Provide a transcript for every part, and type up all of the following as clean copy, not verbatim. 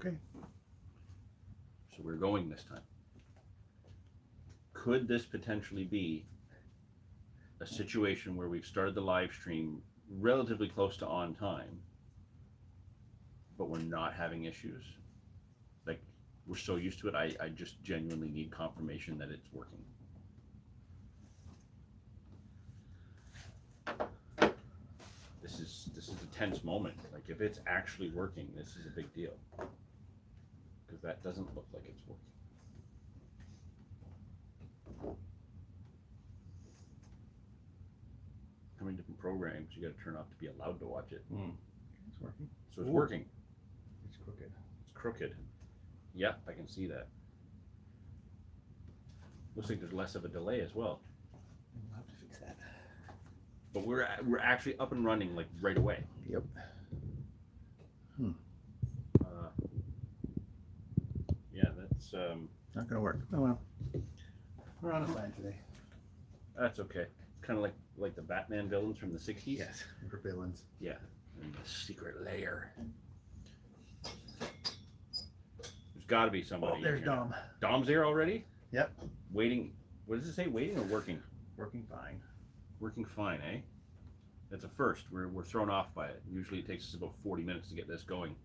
Okay. So we're going this time. Could this potentially be a situation where we've started the live stream relatively close to on time, but we're not having issues? Like, we're so used to it, I just genuinely need confirmation that it's working. This is a tense moment. Like, if it's actually working, this is a big deal. Because that doesn't look like it's working. How many different programs you got to turn off to be allowed to watch it? It's working. So it's working. It's crooked. It's crooked. Yeah, I can see that. Looks like there's less of a delay as well. We'll have to fix that. But we're actually up and running like right away. Yep. Yeah, that's Not gonna work. Oh well. We're on a plan today. that's okay. It's kind of like the Batman villains from the '60s. Yes, we're villains. Yeah, and the secret lair. There's got to be somebody. Oh, there's here. Dom. Dom's here already. Yep. Waiting. What does it say? Waiting or working? Working fine. Working fine, eh? That's a first. We're thrown off by it. Usually it takes us about 40 minutes to get this going.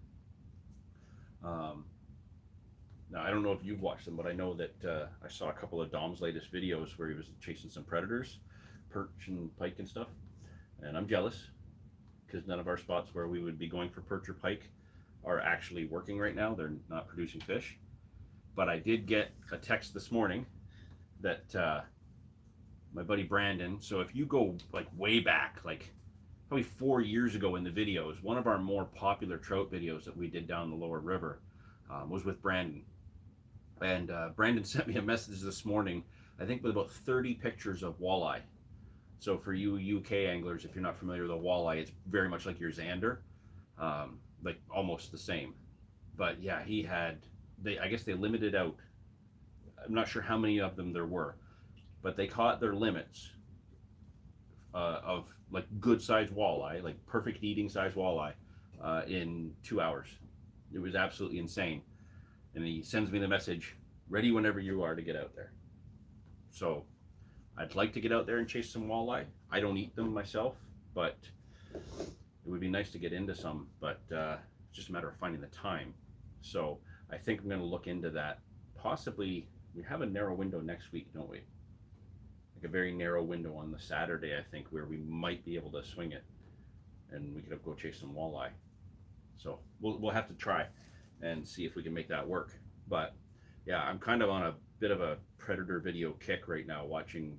Now, I don't know if you've watched them, but I know that I saw a couple of Dom's latest videos where he was chasing some predators, perch and pike and stuff. And I'm jealous because none of our spots where we would be going for perch or pike are actually working right now. They're not producing fish. But I did get a text this morning that my buddy Brandon, so if you go like way back, like probably 4 years ago in the videos, one of our more popular trout videos that we did down the lower river was with Brandon. And Brandon sent me a message this morning, I think with about 30 pictures of walleye. So for you UK anglers, if you're not familiar with a walleye, it's very much like your Xander, like almost the same. But yeah, he had, I guess they limited out, I'm not sure how many of them there were, but they caught their limits of like good sized walleye, like perfect eating size walleye in 2 hours. It was absolutely insane. And he sends me the message, ready whenever you are to get out there. So I'd like to get out there and chase some walleye. I don't eat them myself, but it would be nice to get into some, but it's just a matter of finding the time. So I think I'm going to look into that. Possibly, we have a narrow window next week, don't we? Like a very narrow window on the Saturday, I think, where we might be able to swing it, and we could go chase some walleye. So we'll have to try and see if we can make that work. But yeah, I'm kind of on a bit of a predator video kick right now, watching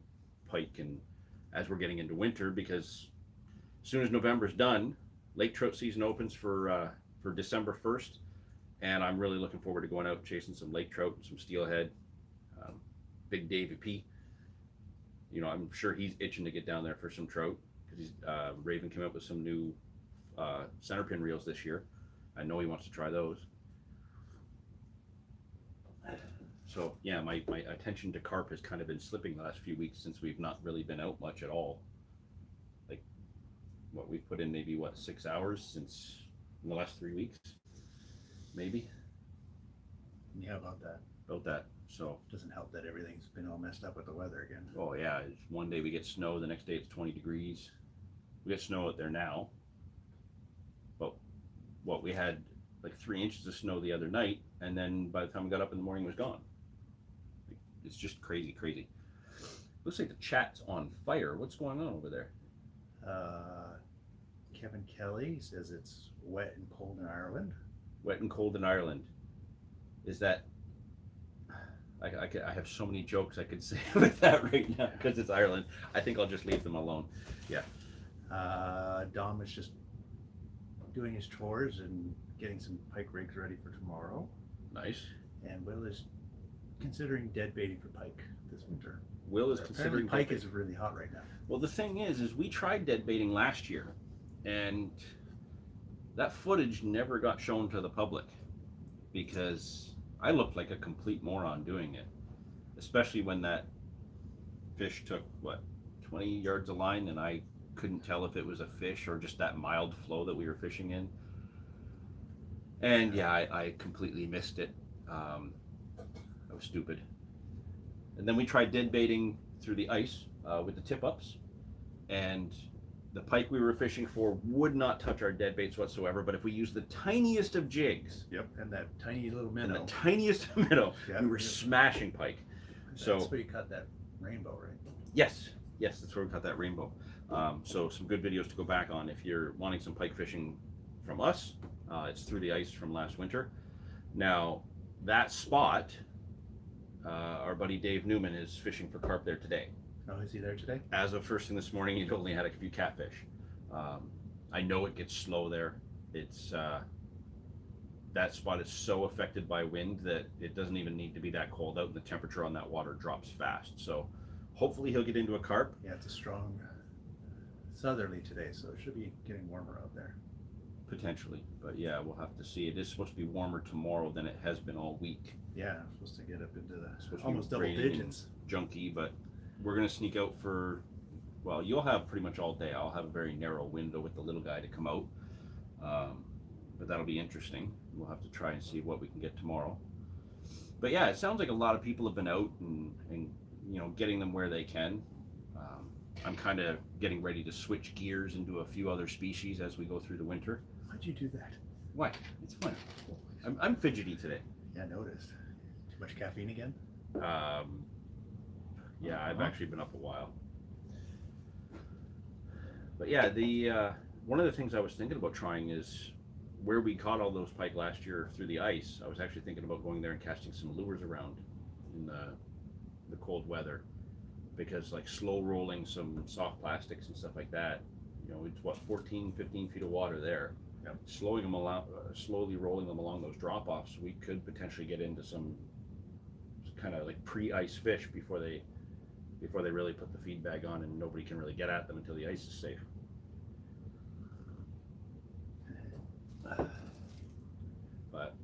pike, and as we're getting into winter, because as soon as November's done, lake trout season opens for December 1st, and I'm really looking forward to going out chasing some lake trout and some steelhead. Big Davy P, you know, I'm sure he's itching to get down there for some trout because he's Raven came up with some new center pin reels this year. I know he wants to try those. So yeah, my attention to carp has kind of been slipping the last few weeks since we've not really been out much at all. Like, what we've put in maybe 6 hours since in the last 3 weeks, maybe. Yeah, about that. About that. So Doesn't help that everything's been all messed up with the weather again. oh yeah, it's one day we get snow, the next day it's 20 degrees. We get snow out there now, but what we had like 3 inches of snow the other night, and then by the time we got up in the morning, it was gone. Like, it's just crazy. Looks like the chat's on fire. What's going on over there? Kevin Kelly says it's wet and cold in Ireland. Wet and cold in Ireland. Is that? I have so many jokes I could say with that right now because it's Ireland. I think I'll just leave them alone. Yeah. Dom is just doing his chores and getting some pike rigs ready for tomorrow. Nice. And Will is considering dead baiting for pike this winter. Will is Apparently considering pike dead is really hot right now. Well, the thing is we tried dead baiting last year, and that footage never got shown to the public because I looked like a complete moron doing it, especially when that fish took 20 yards of line, and I couldn't tell if it was a fish or just that mild flow that we were fishing in. And yeah, I completely missed it. I was stupid. And then we tried dead baiting through the ice with the tip ups, and the pike we were fishing for would not touch our dead baits whatsoever. But if we used the tiniest of jigs, Yep, and that tiny little and minnow. the tiniest of minnow, Yeah, we were yeah. smashing pike. So That's where you caught that rainbow, right? yes, that's where we caught that rainbow. So some good videos to go back on if you're wanting some pike fishing from us. It's through the ice from last winter. Now that spot, our buddy Dave Newman is fishing for carp there today. Oh, is he there today? As of first thing this morning, he'd only had a few catfish. I know it gets slow there. It's that spot is so affected by wind that it doesn't even need to be that cold out, and the temperature on that water drops fast. So hopefully he'll get into a carp. Yeah, it's a strong southerly today, so it should be getting warmer out there. Potentially, but yeah, we'll have to see. It is supposed to be warmer tomorrow than it has been all week. Yeah, I'm supposed to get up into the Supposed to be almost double raining digits. Junky, but we're gonna sneak out for. Well, you'll have pretty much all day. I'll have a very narrow window with the little guy to come out, but that'll be interesting. We'll have to try and see what we can get tomorrow. But yeah, it sounds like a lot of people have been out and you know, getting them where they can. I'm kind of getting ready to switch gears into a few other species as we go through the winter. Why'd you do that? Why? It's fun. I'm fidgety today. Yeah, I noticed. Too much caffeine again? Yeah, I've actually been up a while. But yeah, the one of the things I was thinking about trying is where we caught all those pike last year through the ice. I was actually thinking about going there and casting some lures around in the cold weather, because like slow rolling some soft plastics and stuff like that, you know, it's what 14, 15 feet of water there. Yep. Slowing them along, slowly rolling them along those drop offs, we could potentially get into some kind of like pre-ice fish before they really put the feed bag on and nobody can really get at them until the ice is safe. But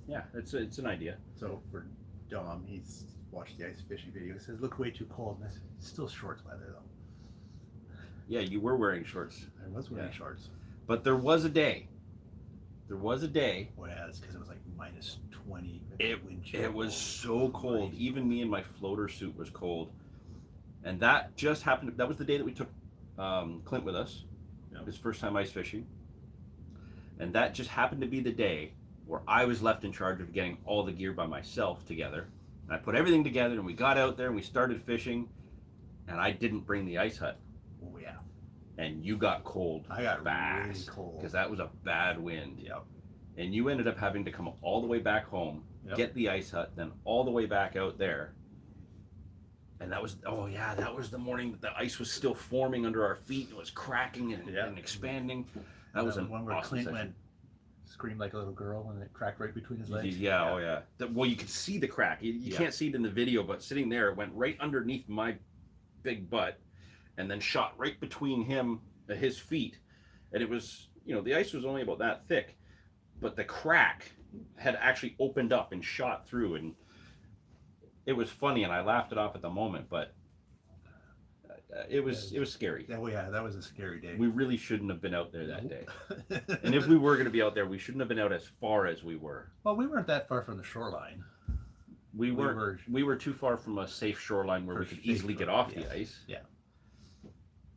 yeah, it's an idea. So for Dom, he's watched the ice fishing video. He says, "Look way too cold." And it's still shorts weather though. Yeah, you were wearing shorts, I was wearing Yeah. shorts. but there was a day. Well, Yeah, it's because it was like minus 20. Wind chill. it was so cold. Even me in my floater suit was cold. And that just happened. That was the day that we took Clint with us, Yep. his first time ice fishing. And that just happened to be the day where I was left in charge of getting all the gear by myself together. And I put everything together and we got out there and we started fishing. And I didn't bring the ice hut. Oh yeah, And you got cold. I got really fast cold. because that was a bad wind. Yep. And you ended up having to come all the way back home, Yep. get the ice hut, then all the way back out there. And that was, oh yeah, that was the morning that the ice was still forming under our feet. It was cracking and expanding. That was an one where awesome Clint session. went, screamed like a little girl, and it cracked right between his legs. Yeah, oh yeah. Well, you could see the crack. You Yeah. can't see it in the video, but sitting there, it went right underneath my big butt, and then shot right between his feet. And it was, you know, the ice was only about that thick, but the crack had actually opened up and shot through, and it was funny, and I laughed it off at the moment, but it was scary. Oh yeah, that was a scary day. We really shouldn't have been out there that day. And if we were going to be out there, we shouldn't have been out as far as we were. Well, we weren't that far from the shoreline. We were too far from a safe shoreline where we could easily get off the ice. Yeah.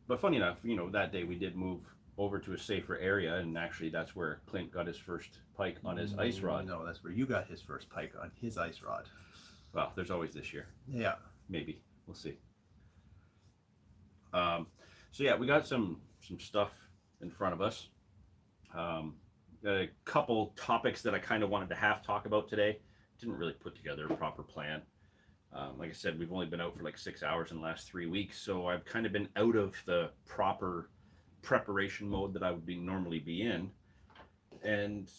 But funny enough, you know, that day we did move over to a safer area, and actually that's where Clint got his first pike on his ice rod. No, that's where you got his first pike on his ice rod. Well, there's always this year. Yeah. Maybe. We'll see. So yeah, we got some stuff in front of us. A couple topics that I kind of wanted to half talk about today. Didn't really put together a proper plan. Like I said, we've only been out for like 6 hours in the last 3 weeks, so I've kind of been out of the proper preparation mode that I would normally be in, and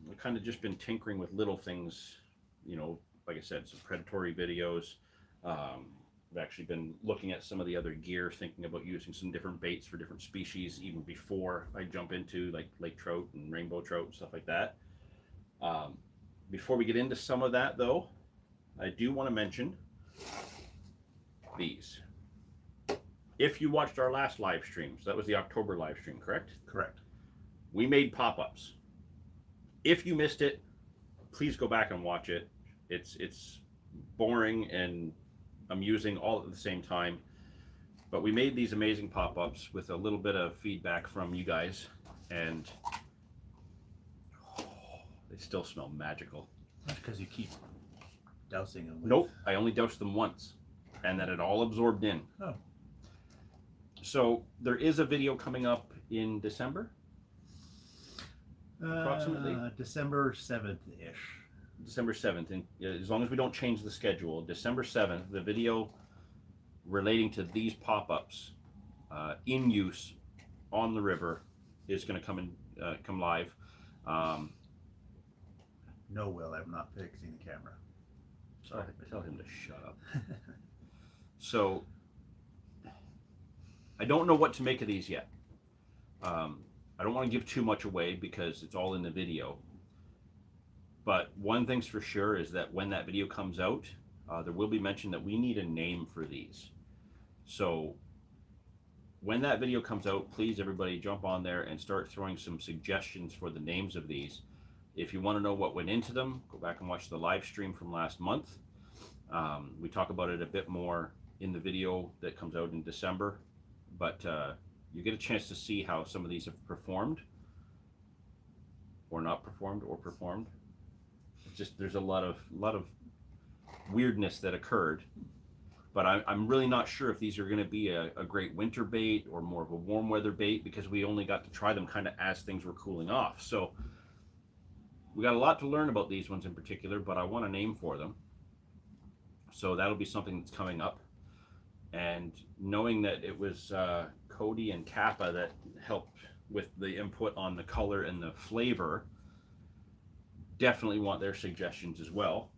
I've kind of just been tinkering with little things, you know, like I said, some predatory videos. I've actually been looking at some of the other gear, thinking about using some different baits for different species even before I jump into like lake trout and rainbow trout and stuff like that. Before we get into some of that though, I do want to mention these. If you watched our last live stream, so that was the October live stream, correct? Correct. We made pop-ups. If you missed it, please go back and watch it. It's boring and amusing all at the same time. But we made these amazing pop-ups with a little bit of feedback from you guys, and they still smell magical. That's because you keep dousing them. With... Nope, I only doused them once, and then it all absorbed in. Oh. So there is a video coming up in December, approximately December 7th-ish. December 7th, and as long as we don't change the schedule, December 7th, the video relating to these pop-ups in use on the river is going to come live. No, Will, I'm not fixing the camera. Sorry. Tell him to shut up. So I don't know what to make of these yet. I don't want to give too much away because it's all in the video. But one thing's for sure is that when that video comes out, there will be mention that we need a name for these. So when that video comes out, please everybody jump on there and start throwing some suggestions for the names of these. If you want to know what went into them, go back and watch the live stream from last month. We talk about it a bit more in the video that comes out in December, but you get a chance to see how some of these have performed or not performed or performed. Just there's a lot of weirdness that occurred, but I'm really not sure if these are going to be a great winter bait or more of a warm weather bait, because we only got to try them kind of as things were cooling off. So we got a lot to learn about these ones in particular, but I want a name for them. So that'll be something that's coming up. And knowing that it was Cody and Kappa that helped with the input on the color and the flavor, definitely want their suggestions as well.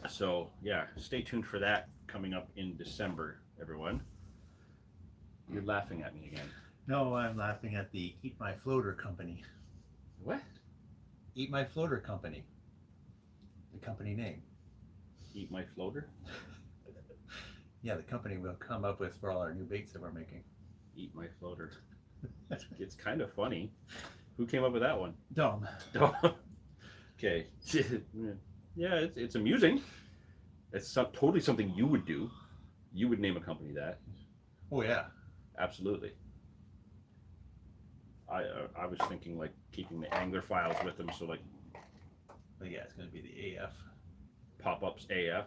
So yeah, stay tuned for that coming up in December, everyone. You're laughing at me again. No, I'm laughing at the Eat My Floater company. What? Eat My Floater company. The company name. Eat My Floater? Yeah, the company we'll come up with for all our new baits that we're making. Eat My Floater. It's kind of funny. Who came up with that one? Dumb. Okay. Yeah, it's amusing. It's totally something you would do. You would name a company that. Oh yeah. Absolutely. I was thinking like keeping the angler files with them, so like. But yeah, it's gonna be the AF. Pop-ups AF.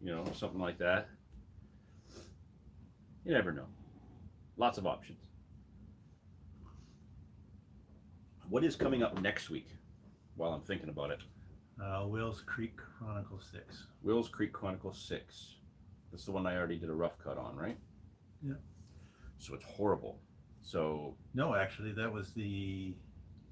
You know, something like that. You never know. Lots of options. What is coming up next week while I'm thinking about it? Will's Creek Chronicle 6. Will's Creek Chronicle 6. That's the one I already did a rough cut on, right? Yeah. So it's horrible. So. No, actually, that was the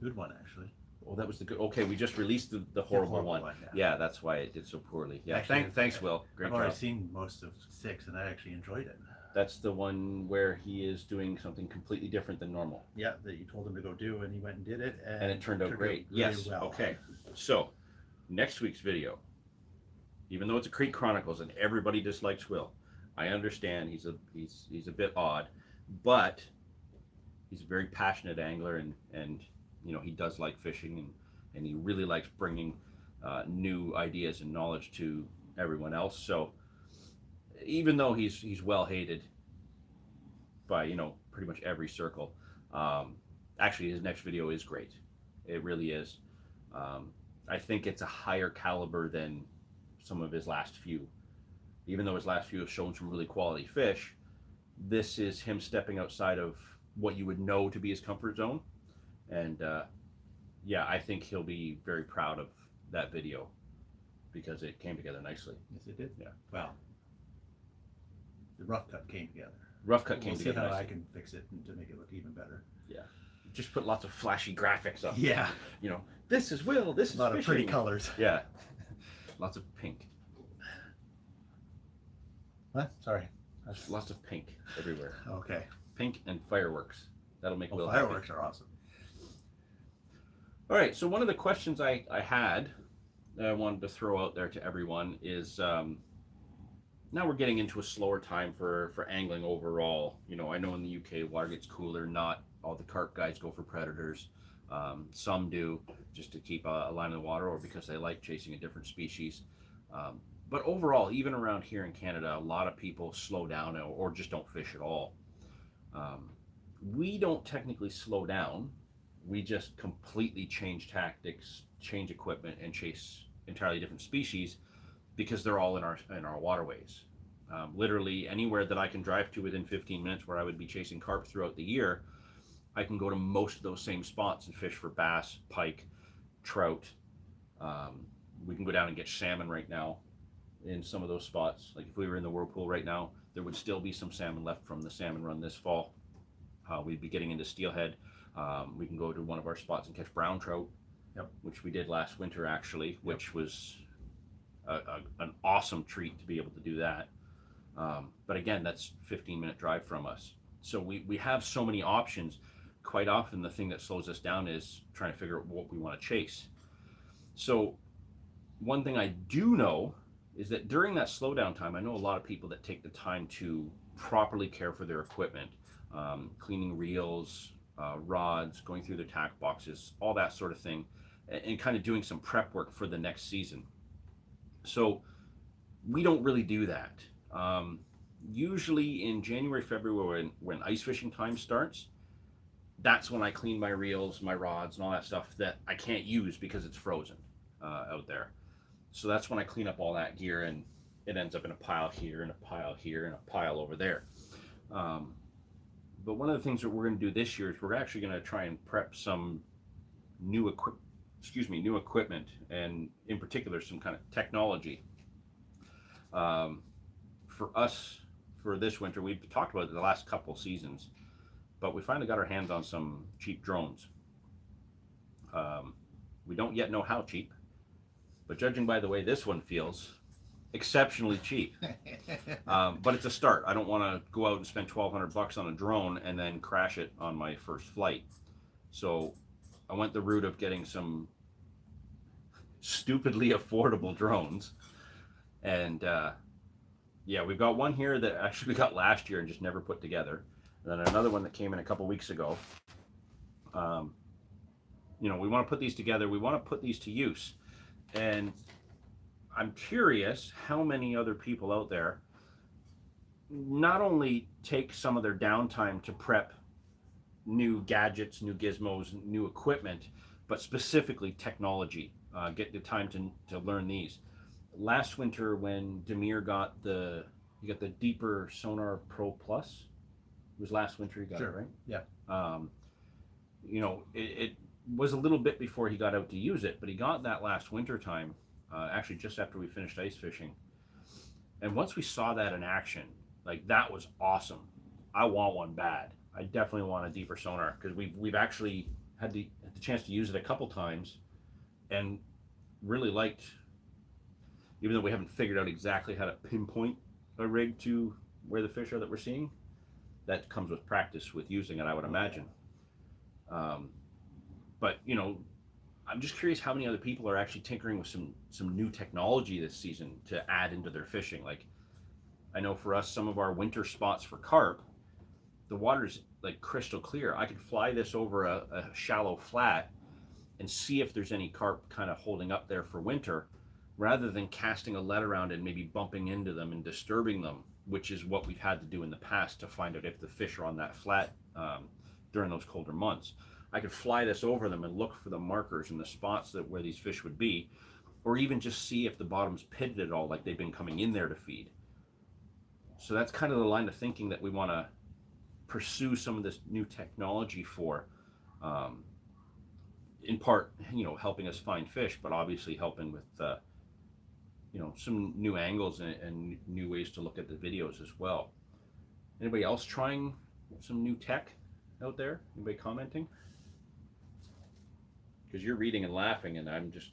good one, actually. Oh, that was the good. Okay, we just released the horrible one. Yeah, that's why it did so poorly. Yeah, actually, thanks, Will. Great I've job. already seen most of 6, and I actually enjoyed it. That's the one where he is doing something completely different than normal. Yeah, that you told him to go do, and he went and did it, and it turned out great. Really Yes. well. Okay. So, next week's video, even though it's a Creek Chronicles and everybody dislikes Will, I understand he's a bit odd, but he's a very passionate angler, and you know, he does like fishing, and he really likes bringing new ideas and knowledge to everyone else. So even though he's well hated by, you know, pretty much every circle, actually his next video is great. It really is. I think it's a higher caliber than some of his last few. Even though his last few have shown some really quality fish, this is him stepping outside of what you would know to be his comfort zone. And yeah, I think he'll be very proud of that video because it came together nicely. Yes, it did. Yeah. Wow. The rough cut came together. Rough cut came We'll see together how nicely. I can fix it to make it look even better. Yeah. Just put lots of flashy graphics up. Yeah. You know, this is Will, this is A lot of fishing. pretty colors. Yeah. Lots of pink. What? Sorry. Lots of pink everywhere. Okay. Pink and fireworks. That'll make Will fireworks happy. are awesome. All right, so one of the questions I had that I wanted to throw out there to everyone is, now we're getting into a slower time for angling overall. You know, I know in the UK water gets cooler, not all the carp guys go for predators. Some do just to keep a line in the water, or because they like chasing a different species. But overall, even around here in Canada, a lot of people slow down or just don't fish at all. We don't technically slow down. We just completely change tactics, change equipment, and chase entirely different species because they're all in our waterways. Literally anywhere that I can drive to within 15 minutes where I would be chasing carp throughout the year, I can go to most of those same spots and fish for bass, pike, trout. We can go down and get salmon right now in some of those spots. Like if we were in the whirlpool right now, there would still be some salmon left from the salmon run this fall. We'd be getting into steelhead. We can go to one of our spots and catch brown trout, Yep. which we did last winter actually, which was an awesome treat to be able to do that. But again, that's 15-minute drive from us. So we have so many options. Quite often the thing that slows us down is trying to figure out what we want to chase. So one thing I do know is that during that slowdown time, I know a lot of people that take the time to properly care for their equipment, cleaning reels, rods, going through their tack boxes, all that sort of thing, and kind of doing some prep work for the next season. So we don't really do that. Usually in January, February, when ice fishing time starts, that's when I clean my reels, my rods, and all that stuff that I can't use because it's frozen out there. So that's when I clean up all that gear, and it ends up in a pile here, and a pile here, and a pile over there. But one of the things that we're going to do this year is we're actually going to try and prep some new equipment, and in particular some kind of technology. For us, for this winter, we've talked about it the last couple seasons, but we finally got our hands on some cheap drones. We don't yet know how cheap, but judging by the way this one feels, exceptionally cheap. But it's a start. I don't want to go out and spend $1,200 on a drone and then crash it on my first flight. So I went the route of getting some stupidly affordable drones. And yeah, we've got one here that actually we got last year and just never put together. And then another one that came in a couple weeks ago. We want to put these together. We want to put these to use. And I'm curious how many other people out there not only take some of their downtime to prep new gadgets, new gizmos, new equipment, but specifically technology, get the time to learn these. Last winter when Demir got the Deeper Sonar Pro Plus, it was last winter he got Sure. it, right? Yeah. It was a little bit before he got out to use it, but he got that last winter time, actually just after we finished ice fishing. And once we saw that in action, like that was awesome. I want one bad. I definitely want a Deeper Sonar because we've actually had the chance to use it a couple times and really liked, even though we haven't figured out exactly how to pinpoint a rig to where the fish are that we're seeing. That comes with practice with using it, I would imagine. But I'm just curious how many other people are actually tinkering with some new technology this season to add into their fishing. Like, I know for us, some of our winter spots for carp, the water's like crystal clear. I could fly this over a shallow flat and see if there's any carp kind of holding up there for winter, rather than casting a lead around and maybe bumping into them and disturbing them, which is what we've had to do in the past to find out if the fish are on that flat during those colder months. I could fly this over them and look for the markers and the spots where these fish would be, or even just see if the bottom's pitted at all, like they've been coming in there to feed. So that's kind of the line of thinking that we want to pursue some of this new technology for, in part, helping us find fish, but obviously helping with, some new angles and new ways to look at the videos as well. Anybody else trying some new tech out there? Anybody commenting? Because you're reading and laughing, and I'm just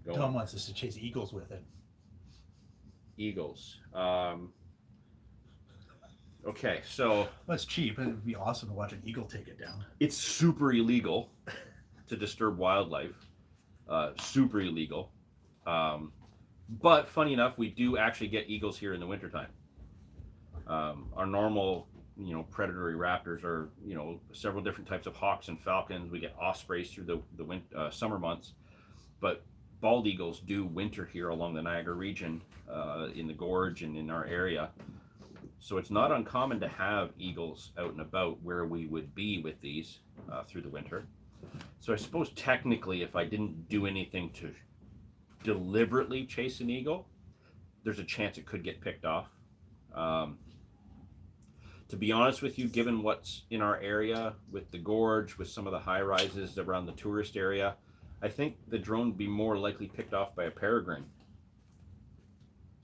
going. Tom wants us to chase eagles with it. Eagles. Okay, so Well, it's cheap. It'd be awesome to watch an eagle take it down. it's super illegal to disturb wildlife. Super illegal. But funny enough, we do actually get eagles here in the wintertime. Our normal predatory raptors or several different types of hawks and falcons. We get ospreys through the summer months, but bald eagles do winter here along the Niagara region, in the gorge and in our area. So it's not uncommon to have eagles out and about where we would be with these through the winter. So I suppose technically, if I didn't do anything to deliberately chase an eagle, there's a chance it could get picked off. To be honest with you, given what's in our area with the gorge, with some of the high rises around the tourist area, I think the drone would be more likely picked off by a peregrine.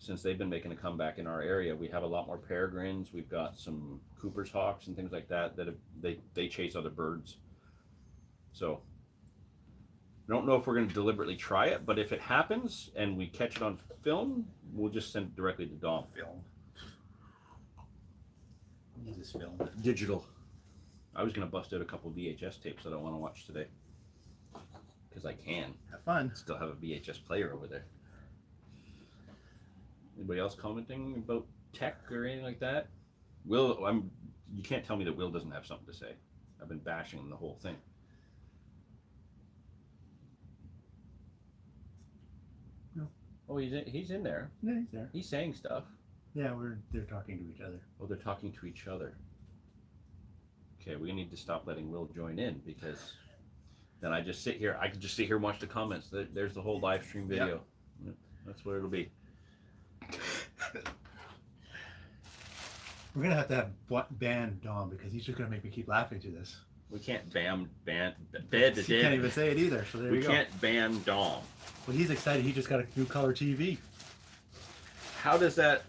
Since they've been making a comeback in our area, we have a lot more peregrines. We've got some Cooper's hawks and things like that they chase other birds. So I don't know if we're going to deliberately try it, but if it happens and we catch it on film, we'll just send it directly to Dom. Film. Use this film. Digital. I was going to bust out a couple VHS tapes that I want to watch today. Because I can. Have fun. Still have a VHS player over there. Anybody else commenting about tech or anything like that? Will, you can't tell me that Will doesn't have something to say. I've been bashing him the whole thing. No. Oh, he's in there. Yeah, he's there. He's saying stuff. Yeah, they're talking to each other. Oh, they're talking to each other. Okay, we need to stop letting Will join in, because then I just sit here. I can just sit here and watch the comments. There's the whole live stream video. Yep. That's what it'll be. We're gonna have to ban Dom because he's just gonna make me keep laughing to this. We can't ban He can't even say it either. So there we you go. can't ban Dom. Well, he's excited. He just got a new color TV. How does that?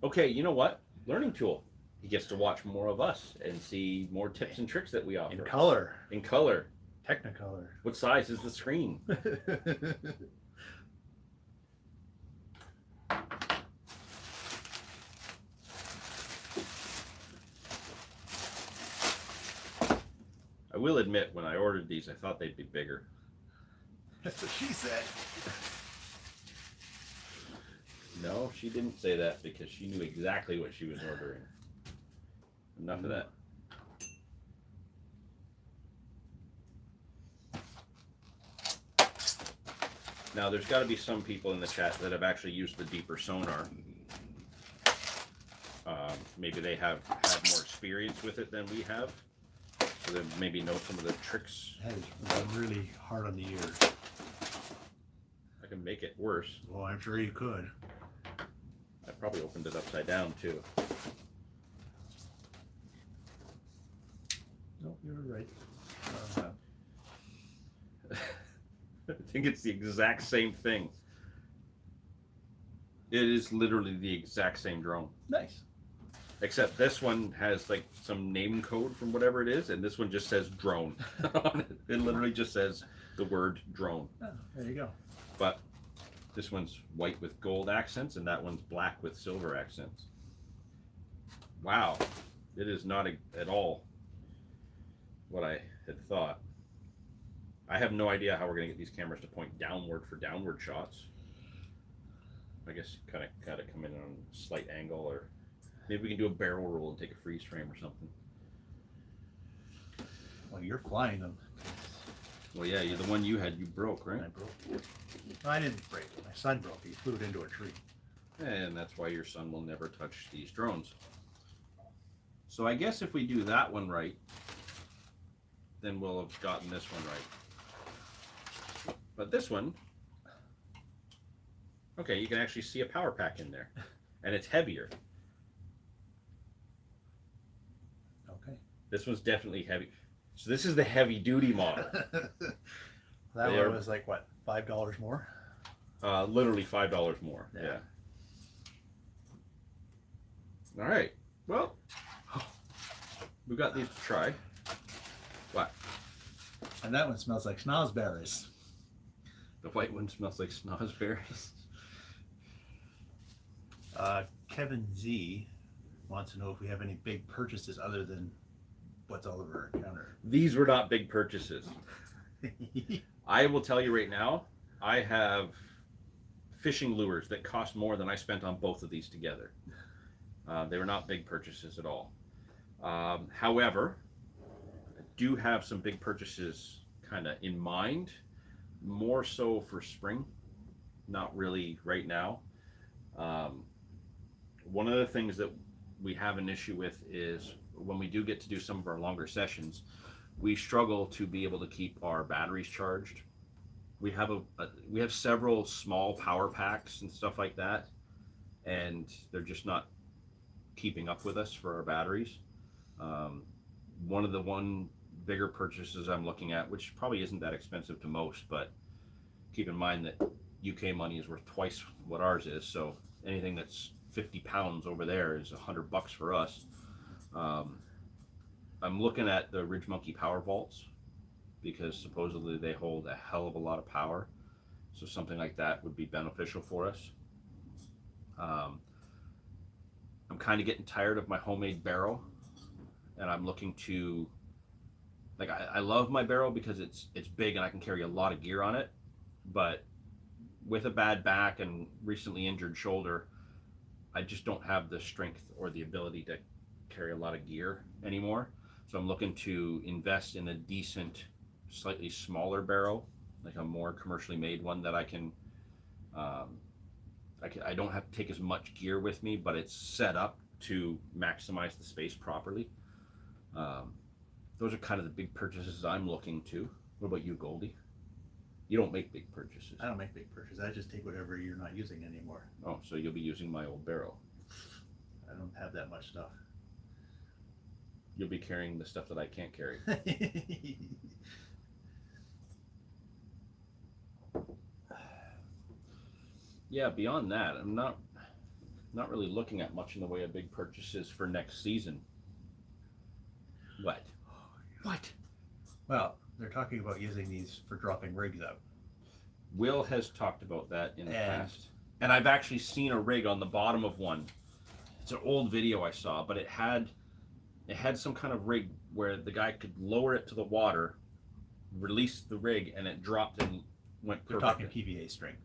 Okay, you know what? Learning tool. He gets to watch more of us and see more tips and tricks that we offer. In color. In color. Technicolor. What size is the screen? I will admit, when I ordered these, I thought they'd be bigger. That's what she said. No, she didn't say that because she knew exactly what she was ordering. Enough of that. Now, there's got to be some people in the chat that have actually used the deeper sonar. Maybe they have had more experience with it than we have, so they maybe know some of the tricks. That is really hard on the ears. I can make it worse. Well, I'm sure you could. I probably opened it upside down too. No, you're right. I think it's the exact same thing. It is literally the exact same drone. Nice. Except this one has like some name code from whatever it is, and this one just says drone on it. It literally just says the word drone. Oh, there you go. But this one's white with gold accents, and that one's black with silver accents. Wow. It is not at all what I had thought. I have no idea how we're going to get these cameras to point downward for downward shots. I guess kind of come in on a slight angle, or maybe we can do a barrel roll and take a freeze frame or something. Well, you're flying them. Well, yeah, the one you had, you broke, right? I broke. I didn't break it. My son broke it. He flew it into a tree. And that's why your son will never touch these drones. So I guess if we do that one right, then we'll have gotten this one right. But this one, okay, you can actually see a power pack in there, and it's heavier. Okay. This one's definitely heavy. So this is the heavy duty model. That They are- one was like what, $5 more? Literally $5 more. Yeah. All right. Well, we've got these to try. What? And that one smells like schnozberries. The white one smells like snozberries. Kevin Z wants to know if we have any big purchases other than what's all over our counter. These were not big purchases. I will tell you right now, I have fishing lures that cost more than I spent on both of these together. They were not big purchases at all. However, I do have some big purchases kind of in mind, more so for spring, not really right now. Um, One of the things that we have an issue with is when we do get to do some of our longer sessions, we struggle to be able to keep our batteries charged. We have several small power packs and stuff like that, and they're just not keeping up with us for our batteries. Um, one bigger purchases I'm looking at, which probably isn't that expensive to most, but keep in mind that UK money is worth twice what ours is. So anything that's 50 pounds over there is $100 for us. I'm looking at the Ridge Monkey Power Vaults because supposedly they hold a hell of a lot of power. So something like that would be beneficial for us. I'm kind of getting tired of my homemade barrel, and I'm looking to, like, I love my barrel because it's big and I can carry a lot of gear on it, but with a bad back and recently injured shoulder, I just don't have the strength or the ability to carry a lot of gear anymore. So I'm looking to invest in a decent, slightly smaller barrel, like a more commercially made one that I can, I don't have to take as much gear with me, but it's set up to maximize the space properly. Those are kind of the big purchases I'm looking to. What about you, Goldie? You don't make big purchases. I don't make big purchases. I just take whatever you're not using anymore. Oh, so you'll be using my old barrel. I don't have that much stuff. You'll be carrying the stuff that I can't carry. Yeah, beyond that, I'm not really looking at much in the way of big purchases for next season. What? What? Well, they're talking about using these for dropping rigs out. Will has talked about that in the And- past. And I've actually seen a rig on the bottom of one. It's an old video I saw, but it had some kind of rig where the guy could lower it to the water, release the rig, and it dropped and went They're perfect. talking PVA string.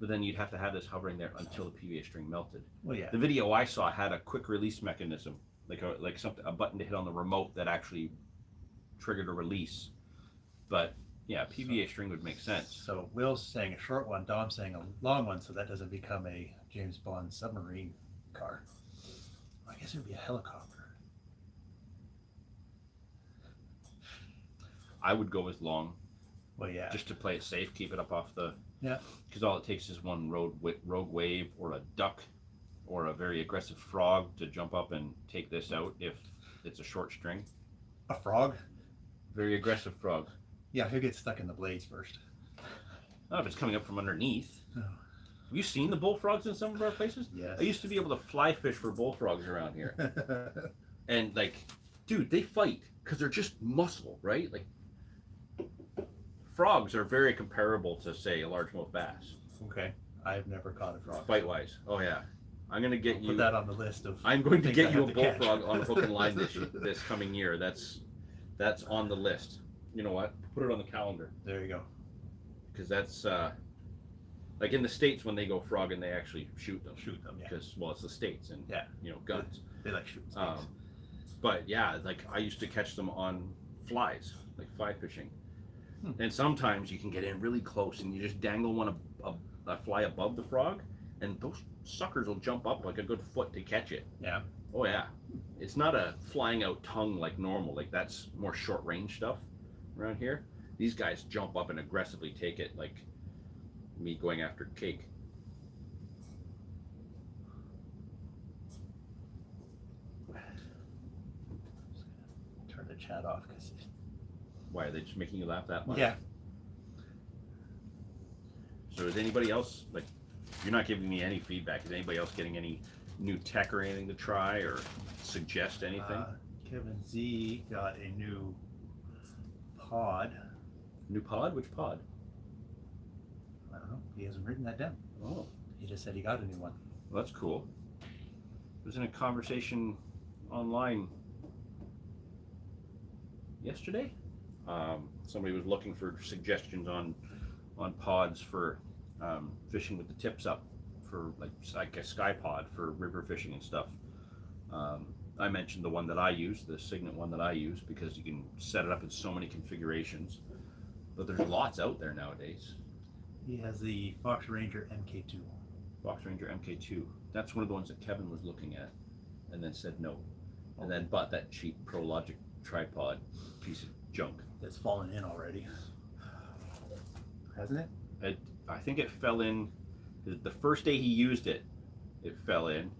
But then you'd have to have this hovering there until the PVA string melted. Well, yeah. The video I saw had a quick release mechanism, like a button to hit on the remote that actually triggered a release. But yeah, PVA string would make sense. So Will's saying a short one, Dom's saying a long one, so that doesn't become a James Bond submarine car. I guess it would be a helicopter. I would go as long, Well, yeah. just to play it safe, keep it up off the. Yeah. Because all it takes is one rogue wave or a duck or a very aggressive frog to jump up and take this out if it's a short string. A frog? Very aggressive frog. Yeah, he'll get stuck in the blades first. Not if it's coming up from underneath. Oh. Have you seen the bullfrogs in some of our places? Yes. I used to be able to fly fish for bullfrogs around here. And like, dude, they fight because they're just muscle, right? Like, frogs are very comparable to, say, a largemouth bass, Okay. I've never caught a frog. fight-wise. Oh yeah, I'm gonna get you. Put that on the list of. I'm going to things get I you a have to catch. bullfrog on hook and line this coming year. That's on the list. You know what? Put it on the calendar There you go. because that's like in the States when they go frogging, they actually shoot them. Shoot them, yeah. Because well, it's the States and Yeah. guns. They like shooting snakes. But yeah, like I used to catch them on flies, like fly fishing. Hmm. And sometimes you can get in really close and you just dangle a fly above the frog, and those suckers will jump up like a good foot to catch it. Yeah. Oh yeah, it's not a flying out tongue like normal. Like that's more short range stuff around here. These guys jump up and aggressively take it, like me going after cake. Turn the chat off because. Why are they just making you laugh that much? Yeah. So is anybody else, like, you're not giving me any feedback. Is anybody else getting any new tech or anything to try or suggest anything? Kevin Z got a new pod. New pod? Which pod? I don't know. He hasn't written that down. Oh, He just said he got a new one. well, that's cool. I was in a conversation online yesterday. Somebody was looking for suggestions on pods for fishing with the tips up, for like a sky pod for river fishing and stuff. I mentioned the one that I use, the Signet one that I use, because you can set it up in so many configurations. But there's lots out there nowadays. He has the Fox Ranger MK2. Fox Ranger MK2. That's one of the ones that Kevin was looking at, and then said no, and then bought that cheap ProLogic tripod piece of junk. That's fallen in already, hasn't it? I think it fell in the first day he used it. It fell in,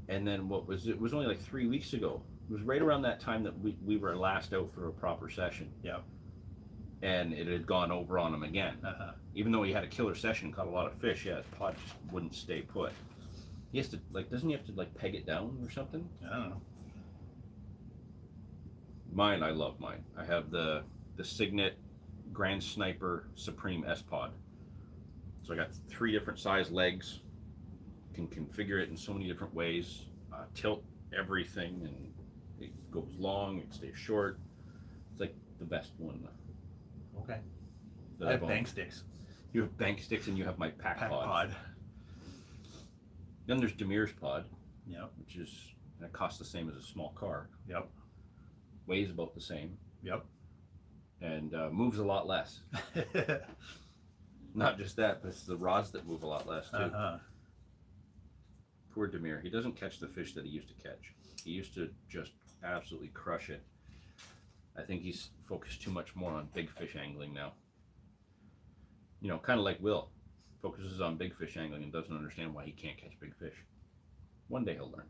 and then it was only like 3 weeks ago. It was right around that time that we were last out for a proper session. Yeah. And it had gone over on him again. Even though he had a killer session, caught a lot of fish, yeah, his pod just wouldn't stay put. He has to, like, doesn't he have to, like, peg it down or something? I don't know. Mine, I love mine. I have the Signet Grand Sniper Supreme S Pod. So I got 3 different size legs. Can configure it in so many different ways. Tilt everything, and it goes long, it stays short. It's like the best one. Okay. That I have I've bank owned. sticks. You have bank sticks, and you have my pack pod. Then there's Demir's pod, Yep. which is, and it costs the same as a small car. Yep. Weighs about the same, Yep. and moves a lot less. Not just that, but it's the rods that move a lot less too. Poor Demir. He doesn't catch the fish that he used to catch. He used to just absolutely crush it. I think he's focused too much more on big fish angling now. You know, kind of like Will. Focuses on big fish angling and doesn't understand why he can't catch big fish. One day he'll learn.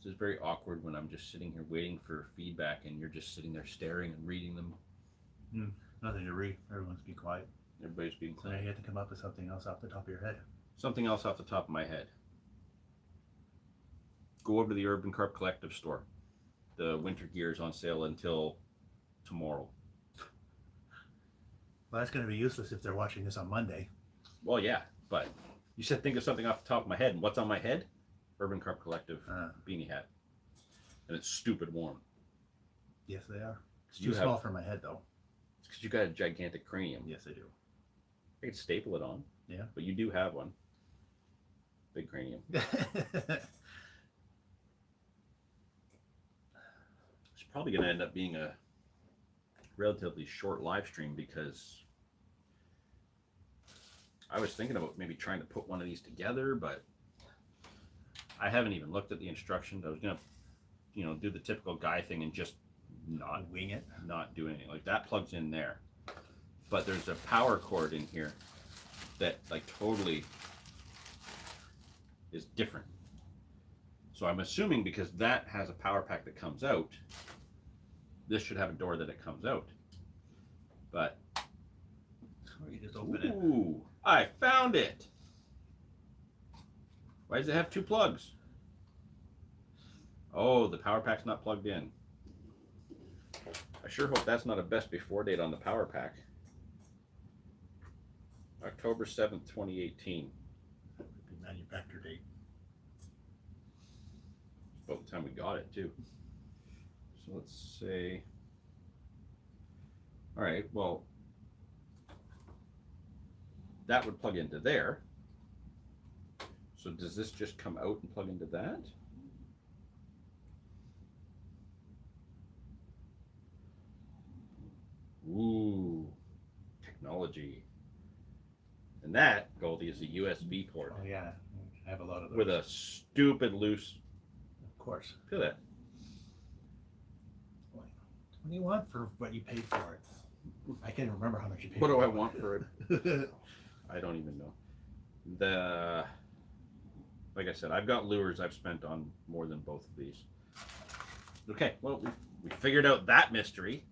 This is very awkward when I'm just sitting here waiting for feedback and you're just sitting there staring and reading them. Nothing to read. Everyone's be quiet. Everybody's being So now quiet. you have to come up with something else off the top of your head. Something else off the top of my head. Go over to the Urban Carp Collective store. The winter gear is on sale until tomorrow. Well, that's going to be useless if they're watching this on Monday. Well, yeah, but you said think of something off the top of my head. And what's on my head? Urban Carp Collective beanie hat. And it's stupid warm. Yes, they are. It's You too small for my head, though. It's because you got a gigantic cranium. Yes, I do. I could staple it on. Yeah. But you do have one. Big cranium. It's probably going to end up being a relatively short live stream because I was thinking about maybe trying to put one of these together, but I haven't even looked at the instructions. I was going to, do the typical guy thing and just not Wing it. not do anything. Like that plugs in there. But there's a power cord in here that like totally is different. So I'm assuming because that has a power pack that comes out, this should have a door that it comes out. But Or you just open it. ooh, I found it. Why does it have 2 plugs? Oh, the power pack's not plugged in. I sure hope that's not a best before date on the power pack. October 7th, 2018. Manufacture date. About the time we got it too. So let's say, all right, well, that would plug into there. So does this just come out and plug into that? Ooh, technology. And that, Goldie, is a USB port Oh, yeah. I have a lot of those. with a stupid loose, Of course. feel that. What do you want for what you paid for it? I can't even remember how much you paid What for do I it. want for it? I don't even know. Like I said, I've got lures I've spent on more than both of these. Okay, well, we figured out that mystery.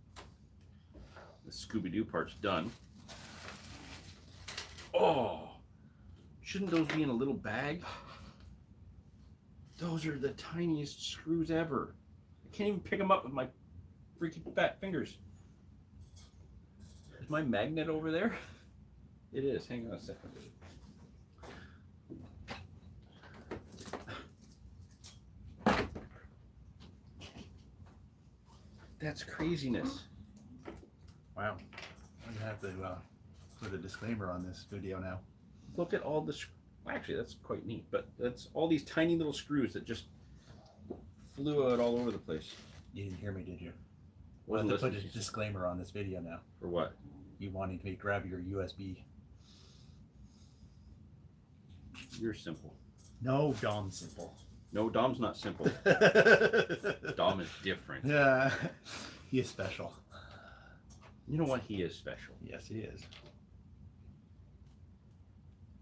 The Scooby-Doo part's done. Oh, shouldn't those be in a little bag? Those are the tiniest screws ever. I can't even pick them up with my freaking fat fingers. Is my magnet over there? It is. Hang on a second. That's craziness. Wow. I'm going to have to put a disclaimer on this video now. Look at all the Actually, that's quite neat. But that's all these tiny little screws that just flew out all over the place. You didn't hear me, did you? Wasn't We'll have to put listening a disclaimer on this video now. for what? You wanting to grab your USB. You're simple. No, Dom's simple. No, Dom's not simple. Dom is different. Yeah, he is special. You know what? He is special. Yes, he is.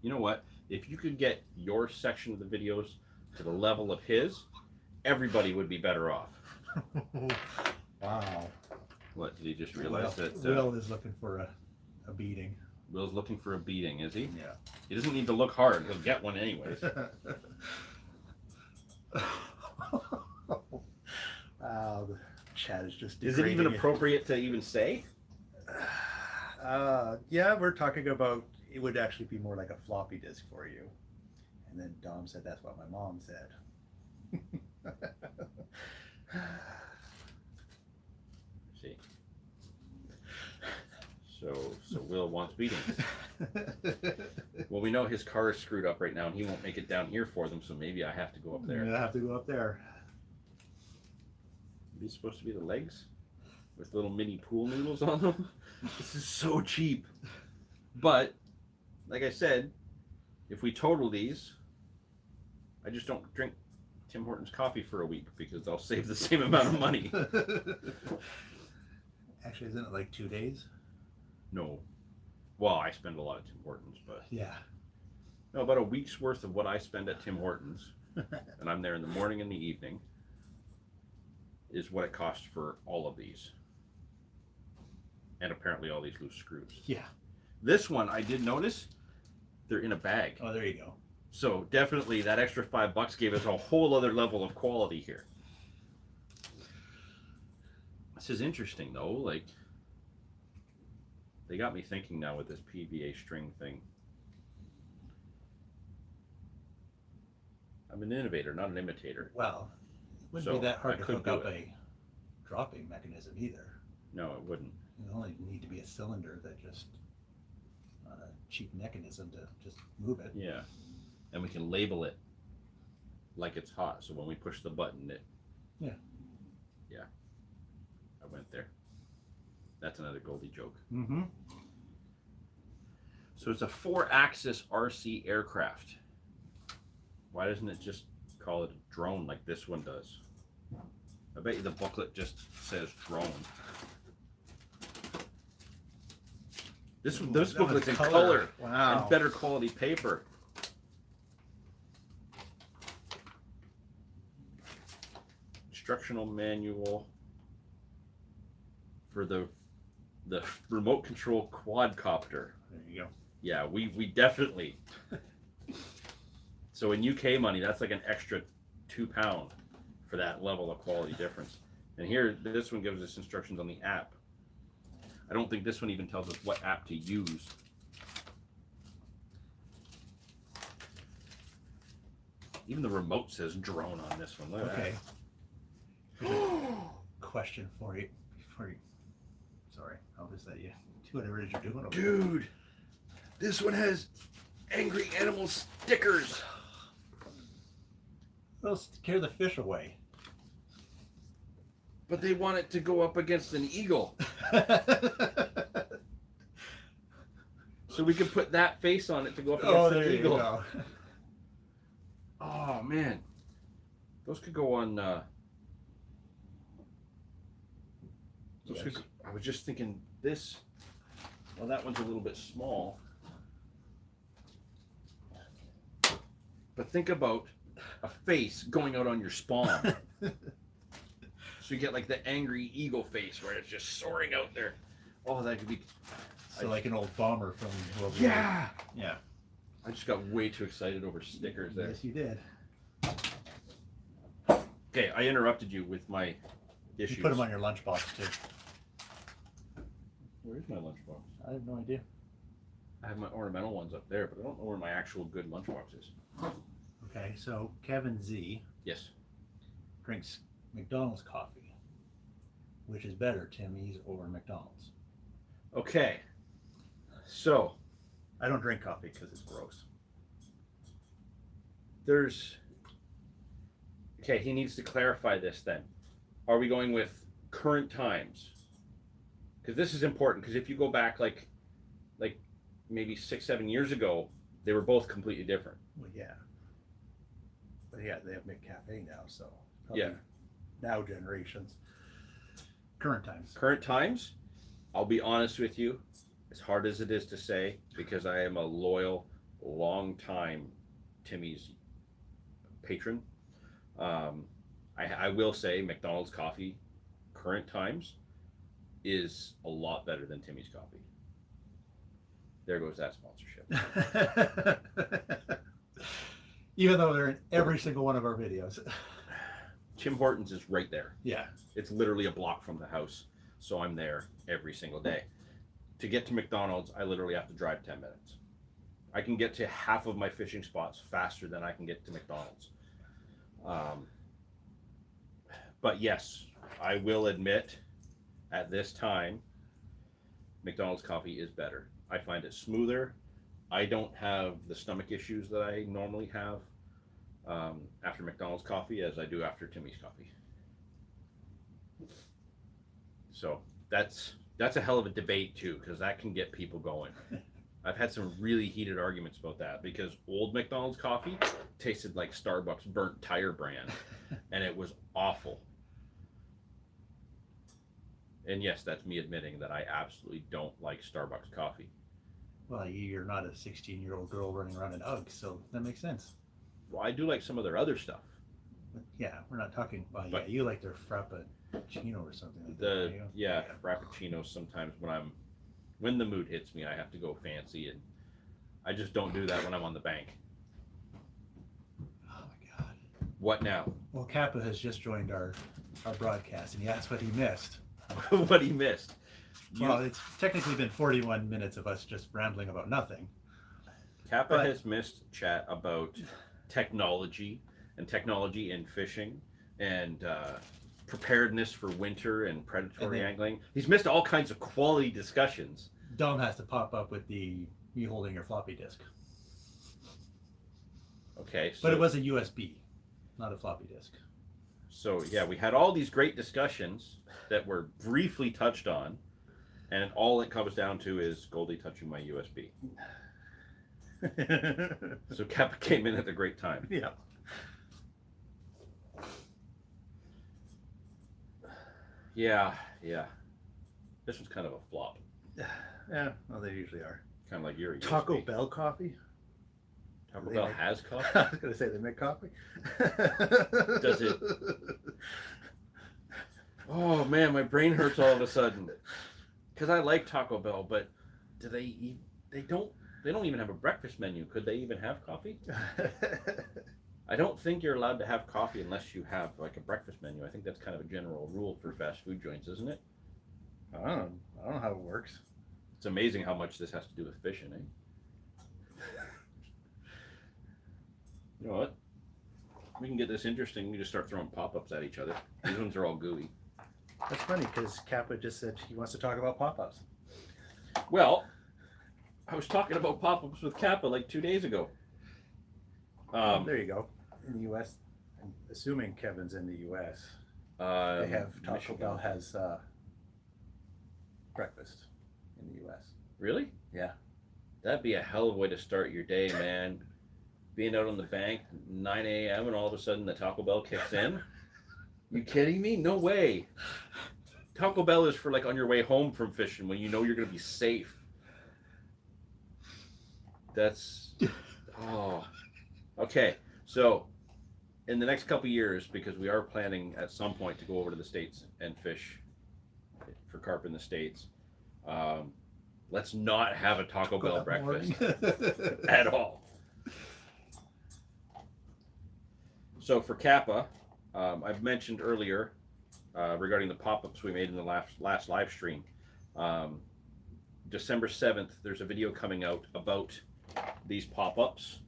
You know what? If you could get your section of the videos to the level of his, everybody would be better off. Wow. What, did he just realize that Will is looking for a beating. Will's looking for a beating, is he? Yeah. He doesn't need to look hard. He'll get one anyways. Wow, the chat is just. Is it even degrading. appropriate to even say? Yeah, we're talking about it would actually be more like a floppy disk for you. And then Dom said that's what my mom said. See. So Will wants beatings. Well, we know his car is screwed up right now, and he won't make it down here for them. So maybe I have to go up there. I have to go up there. These supposed to be the legs with little mini pool noodles on them. This is so cheap. But like I said, if we total these, I just don't drink Tim Hortons coffee for a week because I'll save the same amount of money. Actually, isn't it like 2 days? No. Well, I spend a lot at Tim Hortons, but Yeah. no, about a week's worth of what I spend at Tim Hortons, and I'm there in the morning and the evening, is what it costs for all of these. And apparently all these loose screws. Yeah. This one, I did notice, they're in a bag. Oh, there you go. So definitely that extra $5 gave us a whole other level of quality here. This is interesting though, like, they got me thinking now with this PVA string thing. I'm an innovator, not an imitator. Well, it wouldn't So, be that hard I to could hook do up it. a dropping mechanism either. No, it wouldn't. You only need to be a cylinder that just, not a cheap mechanism to just move it. Yeah. And we can label it like it's hot. So when we push the button, it. Yeah. Yeah. I went there. That's another Goldie joke. Mm-hmm. So it's a 4-axis RC aircraft. Why doesn't it just call it a drone like this one does? I bet you the booklet just says drone. This booklet's in color Wow. and better quality paper. Instructional manual for the remote control quadcopter. There you go. Yeah, we definitely. So in UK money, that's like an extra £2 for that level of quality difference. And here, this one gives us instructions on the app. I don't think this one even tells us what app to use. Even the remote says drone on this one. Look at Okay. that. Here's a question for you. Sorry, I'll just let you do whatever it is you're doing. Over there. Dude, this one has angry animal stickers. They'll scare the fish away. But they want it to go up against an eagle. So we can put that face on it to go up against Oh, an there you eagle. go. Oh man, those could go on. Yes. I was just thinking this. Well, that one's a little bit small. But think about a face going out on your spawn. So you get like the angry eagle face where it's just soaring out there. Oh, that could be. So like an old bomber from World War. Yeah. Yeah. I just got way too excited over stickers there. Yes, you did. Okay, I interrupted you with my issues. You put them on your lunchbox too. Where is my lunchbox? I have no idea. I have my ornamental ones up there, but I don't know where my actual good lunchbox is. Okay, so Kevin Z Yes. drinks McDonald's coffee. Which is better, Timmy's or McDonald's? Okay. So, I don't drink coffee because it's gross. there's okay. He needs to clarify this. Then, are we going with current times? Because this is important. Because if you go back like maybe 6-7 years ago, they were both completely different. Well, yeah. But yeah, they have McCafe now, so Yeah. now generations. Current times. Current times, I'll be honest with you, as hard as it is to say, because I am a loyal, long time Timmy's patron. I will say McDonald's coffee, current times, is a lot better than Timmy's coffee. There goes that sponsorship. Even though they're in every single one of our videos. Tim Hortons is right there. Yeah. It's literally a block from the house, so I'm there every single day. To get to McDonald's, I literally have to drive 10 minutes. I can get to half of my fishing spots faster than I can get to McDonald's. But yes, I will admit, at this time, McDonald's coffee is better. I find it smoother. I don't have the stomach issues that I normally have after McDonald's coffee as I do after Timmy's coffee. So that's a hell of a debate too, because that can get people going. I've had some really heated arguments about that because old McDonald's coffee tasted like Starbucks burnt tire brand, and it was awful. And yes, that's me admitting that I absolutely don't like Starbucks coffee. Well, you're not a 16-year-old girl running around in Uggs, so that makes sense. Well, I do like some of their other stuff. But yeah, we're not talking. Well, But- yeah, you like their Frappuccino or something like that. The don't you? yeah, Frappuccinos sometimes when the mood hits me, I have to go fancy, and I just don't do that when I'm on the bank. Oh my God. What now? Well, Kappa has just joined our broadcast, and he asked what he missed. What he missed? Well, it's technically been 41 minutes of us just rambling about nothing. Kappa but- has missed chat about technology in fishing and preparedness for winter and predatory And then- angling. He's missed all kinds of quality discussions. Dom has to pop up with me holding your floppy disk. Okay, so, But it was a USB, not a floppy disk. so yeah, we had all these great discussions that were briefly touched on, and all it comes down to is Goldie touching my USB. So Kappa came in at a great time. Yeah. Yeah. This was kind of a flop, Yeah, well, they usually are. kind of like your Taco USB. Bell coffee? Taco They Bell make- has coffee. I was going to say they make coffee. Does it? Oh man, my brain hurts all of a sudden. Because I like Taco Bell, but do they eat? They don't even have a breakfast menu. Could they even have coffee? I don't think you're allowed to have coffee unless you have like a breakfast menu. I think that's kind of a general rule for fast food joints, isn't it? I don't know how it works. It's amazing how much this has to do with fishing, eh? You know what? We can get this interesting. We just start throwing pop-ups at each other. These ones are all gooey. That's funny because Kappa just said he wants to talk about pop-ups. Well, I was talking about pop-ups with Kappa like 2 days ago. There you go. In the U.S., I'm assuming Kevin's in the U.S., they have Taco Michigan. Bell has breakfast in the U.S. Really? Yeah. That'd be a hell of a way to start your day, man. Being out on the bank, 9 a.m., and all of a sudden the Taco Bell kicks in. You kidding me? No way. Taco Bell is for like on your way home from fishing when you know you're going to be safe. That's. Oh. Okay. So, in the next couple years, because we are planning at some point to go over to the States and fish for carp in the States, let's not have a Taco Go Bell that breakfast morning. at all. So for Kappa, I've mentioned earlier regarding the pop-ups we made in the last live stream. December 7th, there's a video coming out about these pop-ups,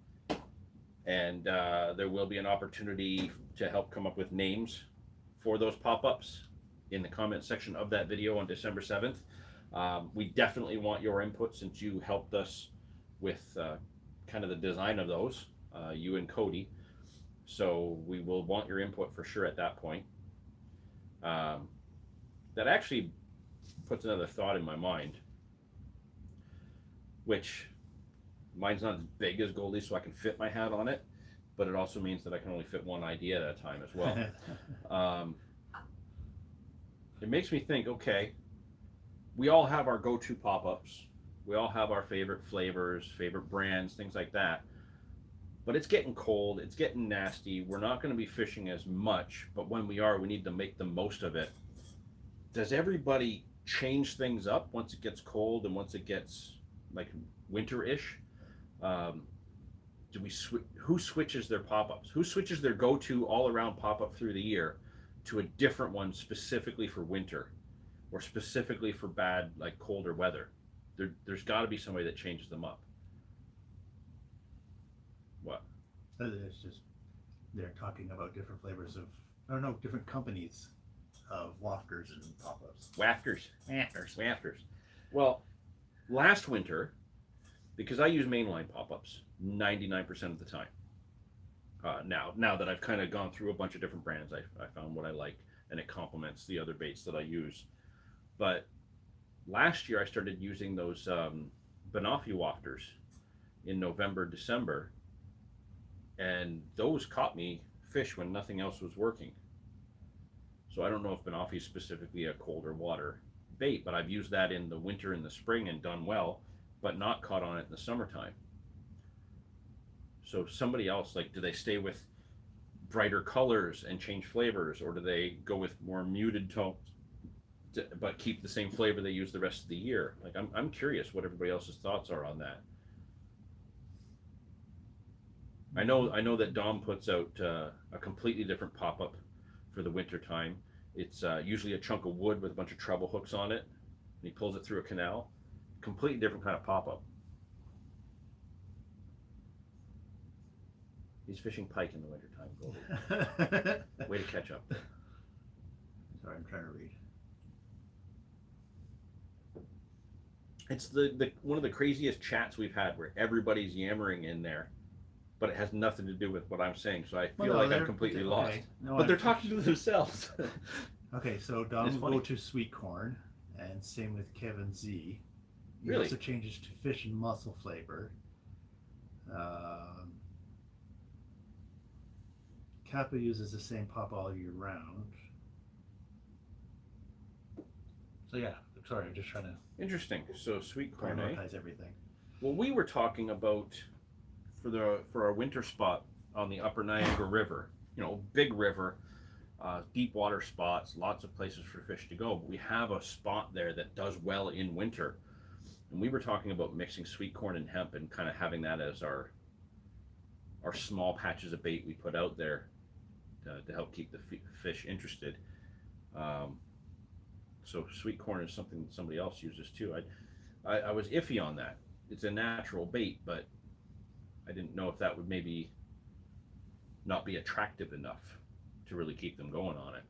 and there will be an opportunity to help come up with names for those pop-ups in the comment section of that video on December 7th. We definitely want your input since you helped us with kind of the design of those, you and Cody. So we will want your input for sure at that point. That actually puts another thought in my mind, which mine's not as big as Goldie's, so I can fit my hat on it, but it also means that I can only fit one idea at a time as well. It makes me think, okay, we all have our go-to pop-ups. We all have our favorite flavors, favorite brands, things like that. But it's getting cold, it's getting nasty. We're not going to be fishing as much, but when we are, we need to make the most of it. Does everybody change things up once it gets cold and once it gets like winter-ish? Who switches their pop-ups? Who switches their go-to all-around pop-up through the year to a different one specifically for winter or specifically for bad, like colder weather? There's got to be somebody that changes them up. What? It's just they're talking about different flavors of, I don't know, different companies of wafters and pop-ups. Wafters. Well, last winter, because I use mainline pop-ups 99% of the time. Now that I've kind of gone through a bunch of different brands, I found what I like, and it complements the other baits that I use. But last year I started using those Banoffee wafters in November, December, and those caught me fish when nothing else was working. So I don't know if Banoffee is specifically a colder water bait, but I've used that in the winter and the spring and done well, but not caught on it in the summertime. So somebody else, like, do they stay with brighter colors and change flavors, or do they go with more muted tones but keep the same flavor they use the rest of the year? Like, I'm curious what everybody else's thoughts are on that. I know that Dom puts out a completely different pop-up for the winter time. It's usually a chunk of wood with a bunch of treble hooks on it, and he pulls it through a canal. Completely different kind of pop-up. He's fishing pike in the wintertime, Goldie. Way to catch up. Sorry, I'm trying to read. It's the one of the craziest chats we've had where everybody's yammering in there, but it has nothing to do with what I'm saying, so I feel like I'm completely lost. Okay. No, But they're talking to themselves. Okay, so It's Dom will funny. go to sweet corn, and same with Kevin Z. He Really? also changes to fish and mussel flavor. Kappa uses the same pop all year round. So yeah, sorry, I'm just trying to Interesting. So sweet corn, eh? prioritize everything. Well, we were talking about for our winter spot on the Upper Niagara River. Big river, deep water spots, lots of places for fish to go. But we have a spot there that does well in winter, and we were talking about mixing sweet corn and hemp and kind of having that as our small patches of bait we put out there to help keep the fish interested. So sweet corn is something that somebody else uses too. I was iffy on that. It's a natural bait, but I didn't know if that would maybe not be attractive enough to really keep them going on it.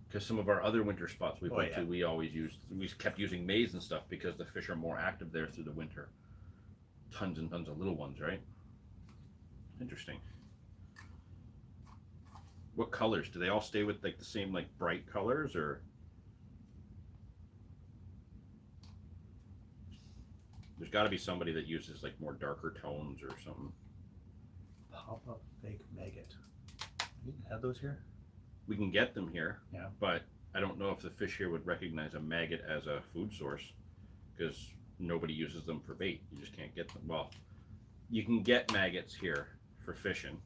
Because some of our other winter spots we went to, we kept using maize and stuff because the fish are more active there through the winter. Tons and tons of little ones, right? Interesting. What colors? Do they all stay with like the same like bright colors, or there's got to be somebody that uses like more darker tones or something? Pop-up fake maggot. You have those here? We can get them here, Yeah. but I don't know if the fish here would recognize a maggot as a food source because nobody uses them for bait. You just can't get them. Well, you can get maggots here for fishing.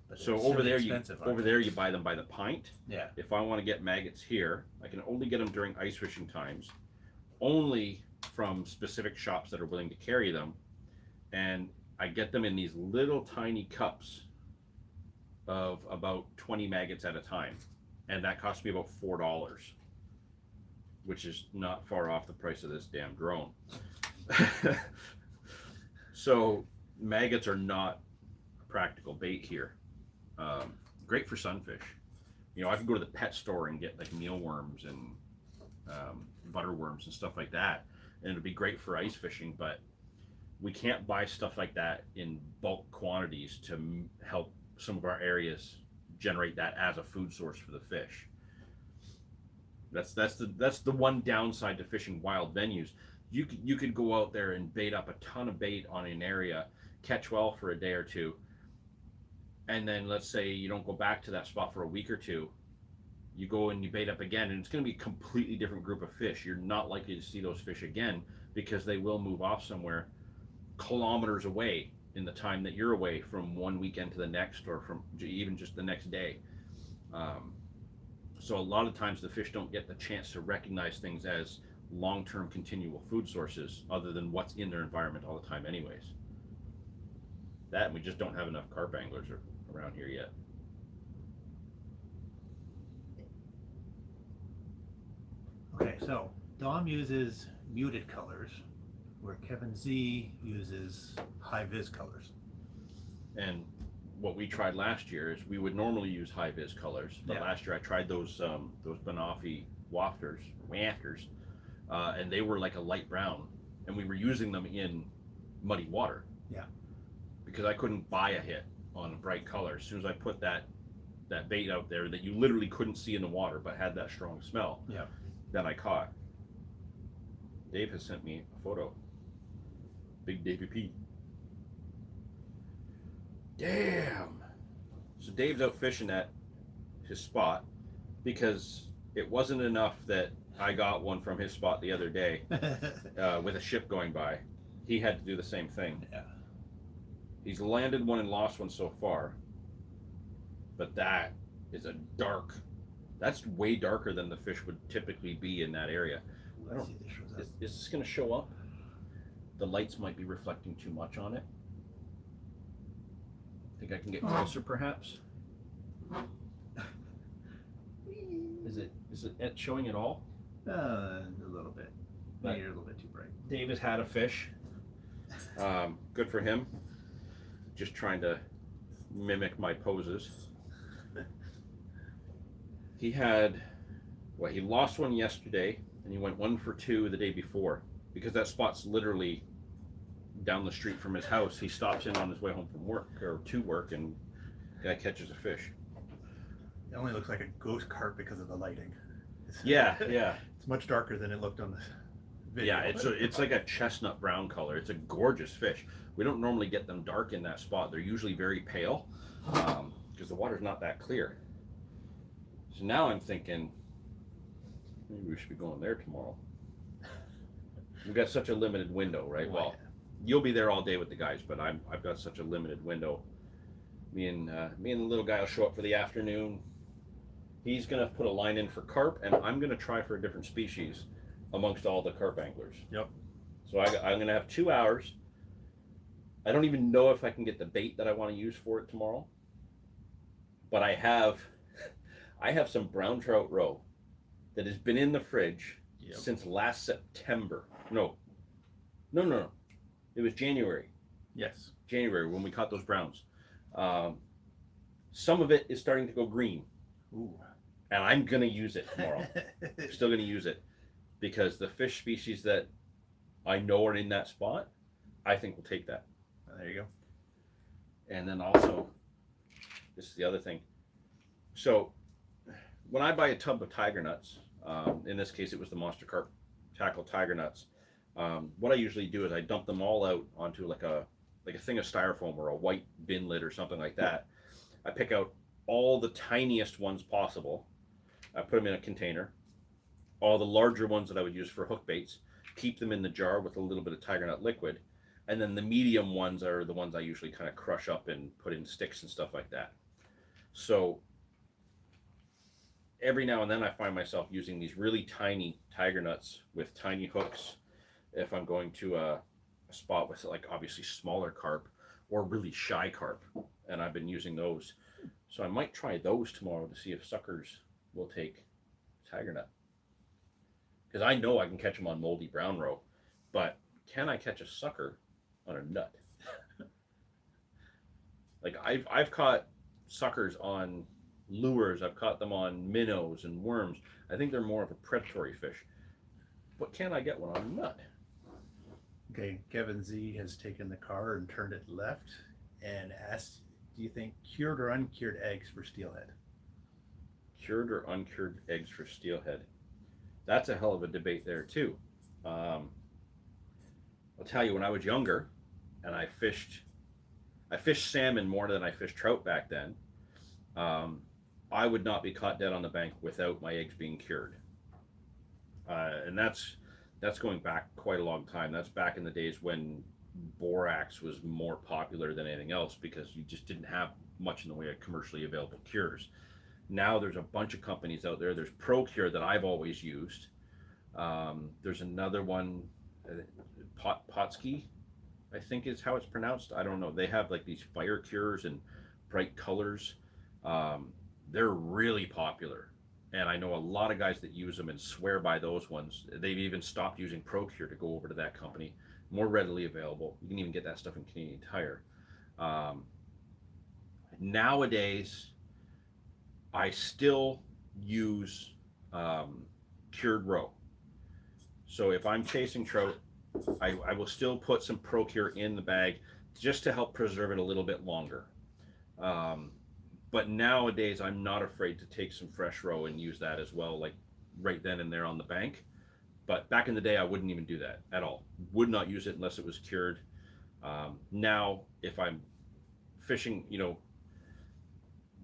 But So they're over silly there, expensive, aren't over they? there you buy them by the pint. Yeah. If I want to get maggots here, I can only get them during ice fishing times, only from specific shops that are willing to carry them, and I get them in these little tiny cups of about 20 maggots at a time, and that costs me about $4, which is not far off the price of this damn drone. So maggots are not a practical bait here. Great for sunfish. I could go to the pet store and get like mealworms and butterworms and stuff like that, and it'd be great for ice fishing, but we can't buy stuff like that in bulk quantities to help some of our areas generate that as a food source for the fish. That's the one downside to fishing wild venues. You could go out there and bait up a ton of bait on an area, catch well for a day or two, and then let's say you don't go back to that spot for a week or two. You go and you bait up again, and it's going to be a completely different group of fish. You're not likely to see those fish again because they will move off somewhere kilometers away in the time that you're away from one weekend to the next, or from even just the next day. So a lot of times the fish don't get the chance to recognize things as long-term continual food sources other than what's in their environment all the time anyways. That, and we just don't have enough carp anglers around here yet. Okay, so Dom uses muted colors, where Kevin Z uses high vis colors. And what we tried last year is we would normally use high vis colors, but Yeah. last year I tried those Banoffee wafters, and they were like a light brown, and we were using them in muddy water. Yeah. Because I couldn't buy a hit on a bright color. As soon as I put that bait out there that you literally couldn't see in the water but had that strong smell, Yeah. then I caught. Dave has sent me a photo. Big Davy P. Damn. So Dave's out fishing at his spot because it wasn't enough that I got one from his spot the other day with a ship going by. He had to do the same thing. Yeah. He's landed one and lost one so far, but that is that's way darker than the fish would typically be in that area. Let's see if this shows up. Is this going to show up? The lights might be reflecting too much on it. Think I can get closer, perhaps? Is it showing at all? A little bit. Maybe you're a little bit too bright. Dave has had a fish. Good for him. Just trying to mimic my poses. He lost one yesterday, and he went 1 for 2 the day before. Because that spot's literally down the street from his house. He stops in on his way home from work, or to work, and the guy catches a fish. It only looks like a ghost carp because of the lighting. Yeah. It's much darker than it looked on the video. Yeah, it's like a chestnut brown color. It's a gorgeous fish. We don't normally get them dark in that spot. They're usually very pale because the water's not that clear. So now I'm thinking maybe we should be going there tomorrow. We've got such a limited window, right? Well, you'll be there all day with the guys, but I've got such a limited window. Me and the little guy will show up for the afternoon. He's gonna put a line in for carp, and I'm gonna try for a different species amongst all the carp anglers. Yep. So I'm gonna have 2 hours. I don't even know if I can get the bait that I want to use for it tomorrow. But I have some brown trout roe that has been in the fridge since last September. No. It was January. Yes. January when we caught those browns. Some of it is starting to go green. Ooh. And I'm going to use it tomorrow. I'm still going to use it because the fish species that I know are in that spot, I think will take that. There you go. And then also, this is the other thing. So when I buy a tub of tiger nuts, in this case it was the Monster Carp Tackle Tiger Nuts, what I usually do is I dump them all out onto like a thing of styrofoam or a white bin lid or something like that. I pick out all the tiniest ones possible. I put them in a container. All the larger ones that I would use for hook baits, keep them in the jar with a little bit of tiger nut liquid. And then the medium ones are the ones I usually kind of crush up and put in sticks and stuff like that. So every now and then I find myself using these really tiny tiger nuts with tiny hooks if I'm going to a spot with like obviously smaller carp or really shy carp, and I've been using those. So I might try those tomorrow to see if suckers will take tiger nut, because I know I can catch them on moldy brown roe, but can I catch a sucker on a nut? Like I've caught suckers on lures, I've caught them on minnows and worms. I think they're more of a predatory fish, but can I get one on a nut? Okay, Kevin Z has taken the car and turned it left and asked, do you think cured or uncured eggs for steelhead? Cured or uncured eggs for steelhead? That's a hell of a debate there too. Um, I'll tell you, when I was younger, and I fished salmon more than I fished trout back then. Um, I would not be caught dead on the bank without my eggs being cured, and that's going back quite a long time. That's back in the days when borax was more popular than anything else because you just didn't have much in the way of commercially available cures. Now there's a bunch of companies out there. There's ProCure that I've always used. There's another one, Potsky, I think is how it's pronounced. I don't know. They have like these fire cures and bright colors. They're really popular. And I know a lot of guys that use them and swear by those ones. They've even stopped using ProCure to go over to that company. More readily available. You can even get that stuff in Canadian Tire. Um, Nowadays, I still use cured roe. So if I'm chasing trout, I will still put some ProCure in the bag just to help preserve it a little bit longer. Um, but nowadays, I'm not afraid to take some fresh roe and use that as well, like right then and there on the bank. But back in the day, I wouldn't even do that at all. Would not use it unless it was cured. Now, if I'm fishing,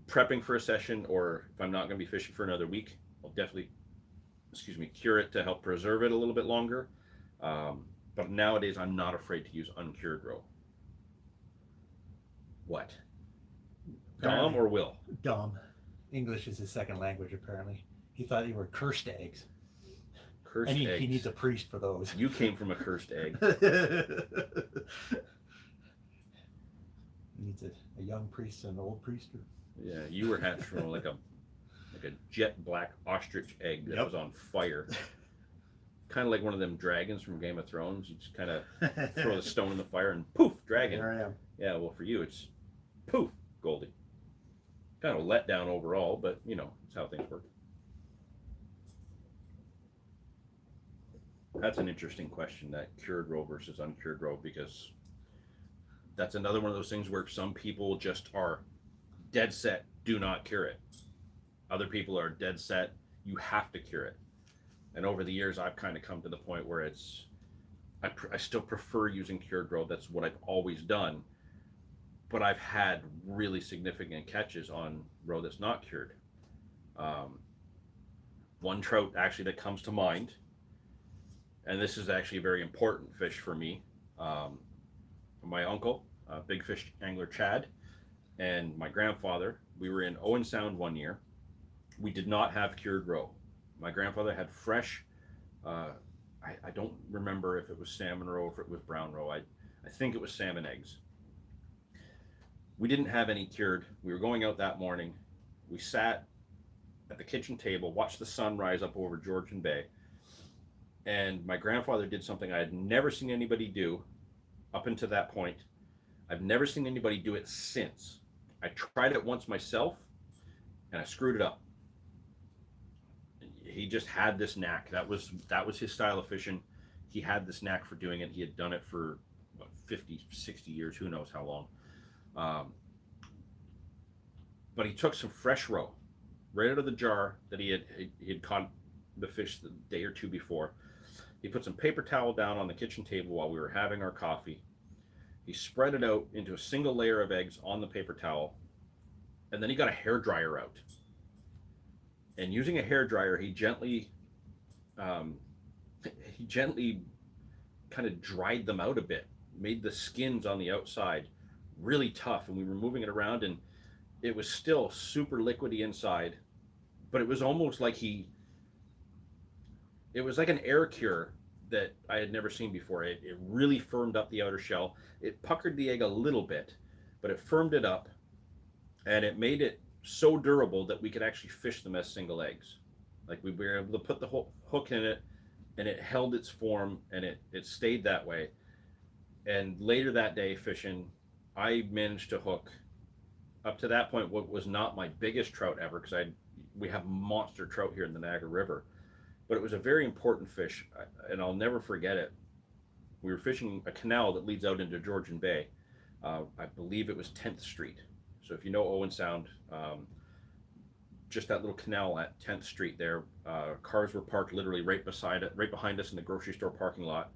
prepping for a session, or if I'm not going to be fishing for another week, I'll definitely, cure it to help preserve it a little bit longer. But nowadays, I'm not afraid to use uncured roe. What? Dom or Will? Dom. English is his second language, apparently. He thought they were cursed eggs. Cursed And eggs. he needs a priest for those. You came from a cursed egg. He needs a young priest and an old priest. Yeah, you were hatched from like a jet black ostrich egg that Yep. was on fire. Kind of like one of them dragons from Game of Thrones. You just kind of throw the stone in the fire and poof, dragon. There I am. Yeah, well, for you, it's poof, Goldie. Kind of a letdown overall, but it's how things work. That's an interesting question, that cured roe versus uncured roe, because that's another one of those things where some people just are dead set, do not cure it. Other people are dead set, you have to cure it. And over the years, I've kind of come to the point where I still prefer using cured roe. That's what I've always done. But I've had really significant catches on roe that's not cured. One trout actually that comes to mind, and this is actually a very important fish for me. My uncle, big fish angler Chad, and my grandfather, we were in Owen Sound one year. We did not have cured roe. My grandfather had fresh, I don't remember if it was salmon roe or if it was brown roe. I think it was salmon eggs. We didn't have any cured. We were going out that morning. We sat at the kitchen table, watched the sun rise up over Georgian Bay. And my grandfather did something I had never seen anybody do up until that point. I've never seen anybody do it since. I tried it once myself, and I screwed it up. He just had this knack. That was his style of fishing. He had this knack for doing it. He had done it for 50, 60 years, who knows how long. But he took some fresh roe right out of the jar that he had caught the fish the day or two before. He put some paper towel down on the kitchen table while we were having our coffee. He spread it out into a single layer of eggs on the paper towel, and then he got a hair dryer out. And using a hair dryer, he gently kind of dried them out a bit, made the skins on the outside really tough, and we were moving it around, and it was still super liquidy inside, but it was almost like it was like an air cure that I had never seen before. It really firmed up the outer shell. It puckered the egg a little bit, but it firmed it up, and it made it so durable that we could actually fish them as single eggs. Like, we were able to put the hook in it, and it held its form, and it stayed that way. And later that day fishing, I managed to hook, up to that point, what was not my biggest trout ever, because we have monster trout here in the Niagara River, but it was a very important fish, and I'll never forget it. We were fishing a canal that leads out into Georgian Bay. I believe it was 10th Street. So if you know Owen Sound, just that little canal at 10th Street there, cars were parked literally right beside it, right behind us in the grocery store parking lot,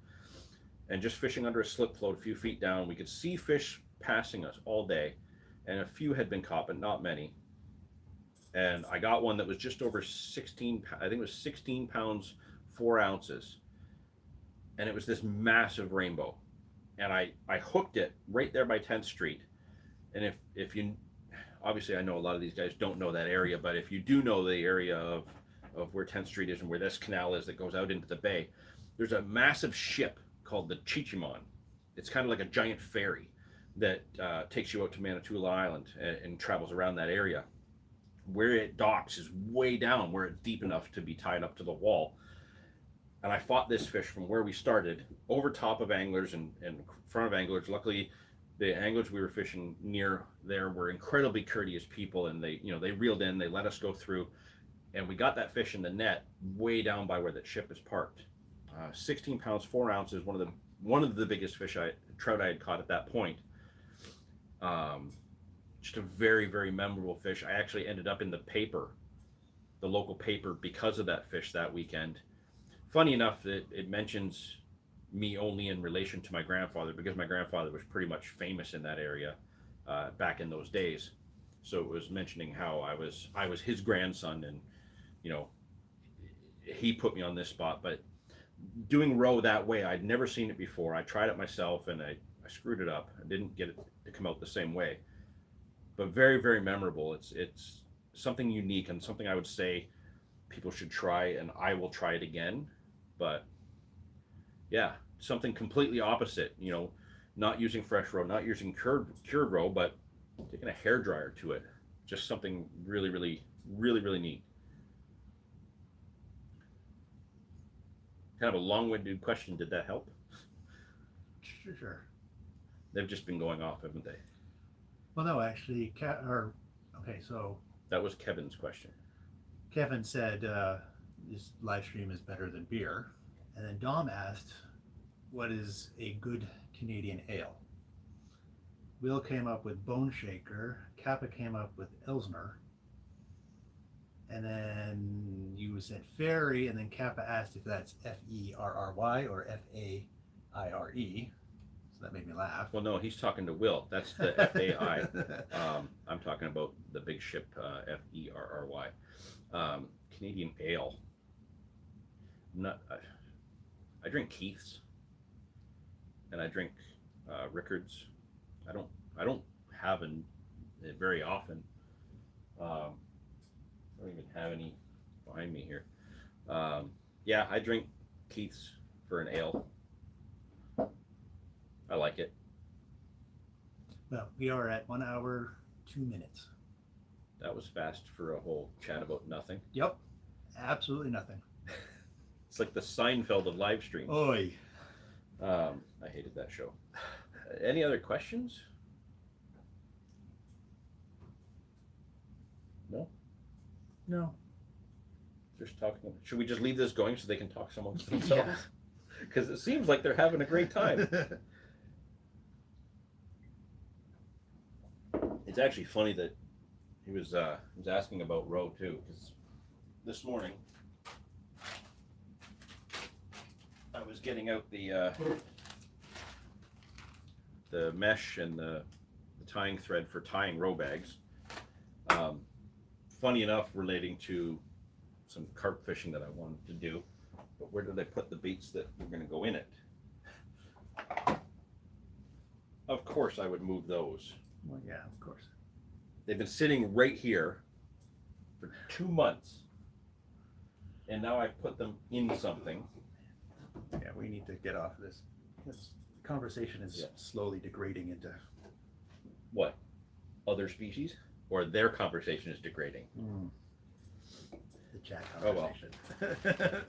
and just fishing under a slip float a few feet down. We could see fish passing us all day, and a few had been caught, but not many. And I got one that was just over 16, I think it was 16 pounds, 4 ounces. And it was this massive rainbow. And I hooked it right there by 10th Street. And if you, obviously I know a lot of these guys don't know that area, but if you do know the area of where 10th Street is and where this canal is that goes out into the bay, there's a massive ship called the Chichimon. It's kind of like a giant ferry that takes you out to Manitoula Island and travels around that area. Where it docks is way down, where it's deep enough to be tied up to the wall. And I fought this fish from where we started, over top of anglers and in front of anglers. Luckily, the anglers we were fishing near there were incredibly courteous people, and they reeled in, they let us go through, and we got that fish in the net way down by where that ship is parked. 16 pounds, 4 ounces, one of the biggest trout I had caught at that point. Just a very, very memorable fish. I actually ended up in the paper, the local paper, because of that fish that weekend. Funny enough that it mentions me only in relation to my grandfather, because my grandfather was pretty much famous in that area back in those days. So it was mentioning how I was his grandson, and he put me on this spot. But doing roe that way, I'd never seen it before. I tried it myself, and I screwed it up. I didn't get it to come out the same way. But very, very memorable. It's something unique, and something I would say people should try, and I will try it again. But yeah, something completely opposite. Not using fresh roe, not using cured roe, but taking a hair dryer to it. Just something really, really, really, really neat. Kind of a long-winded question. Did that help? Sure. They've just been going off, haven't they? Well, no, actually, okay, so That was Kevin's question. Kevin said this live stream is better than beer. And then Dom asked, what is a good Canadian ale? Will came up with Bone Shaker. Kappa came up with Elsner. And then you said Fairy, and then Kappa asked if that's Ferry or Faire. So that made me laugh. Well, no, he's talking to Will. That's the FAI. I'm talking about the big ship, Ferry. Canadian ale. I drink Keith's, and I drink Rickards. I don't have it very often. I don't even have any behind me here. Yeah, I drink Keith's for an ale. I like it. Well, we are at 1 hour, 2 minutes. That was fast for a whole chat about nothing. Yep, absolutely nothing. It's like the Seinfeld of live streams. Oi. I hated that show. Any other questions? No? No. Just talking. Should we just leave this going so they can talk amongst themselves? Because it seems like they're having a great time. It's actually funny that he was asking about roe too, because this morning I was getting out the mesh and the tying thread for tying roe bags. Funny enough, relating to some carp fishing that I wanted to do, but where did I put the baits that were going to go in it? Of course I would move those. Well, yeah, of course. They've been sitting right here for 2 months, and now I've put them in something. Yeah, we need to get off of this. This conversation is slowly degrading into What? Other species? Or their conversation is degrading? The chat Oh, well. conversation.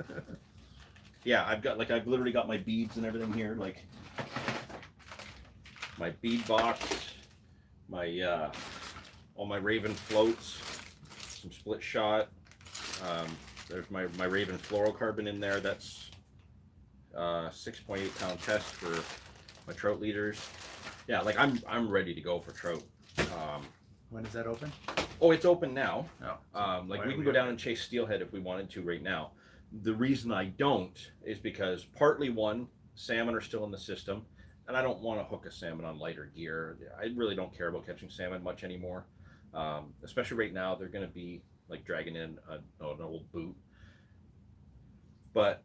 Yeah, I've literally got my beads and everything here, like my bead box, my all my Raven floats, some split shot. There's my Raven fluorocarbon in there. That's 6.8 pound test for my trout leaders. Yeah, like I'm ready to go for trout. When is that open? Oh, it's open now. No. Like Why we are can we go down open? and chase steelhead if we wanted to right now. The reason I don't is because partly one, salmon are still in the system, and I don't want to hook a salmon on lighter gear. I really don't care about catching salmon much anymore. Especially right now, they're going to be like dragging in an old boot. But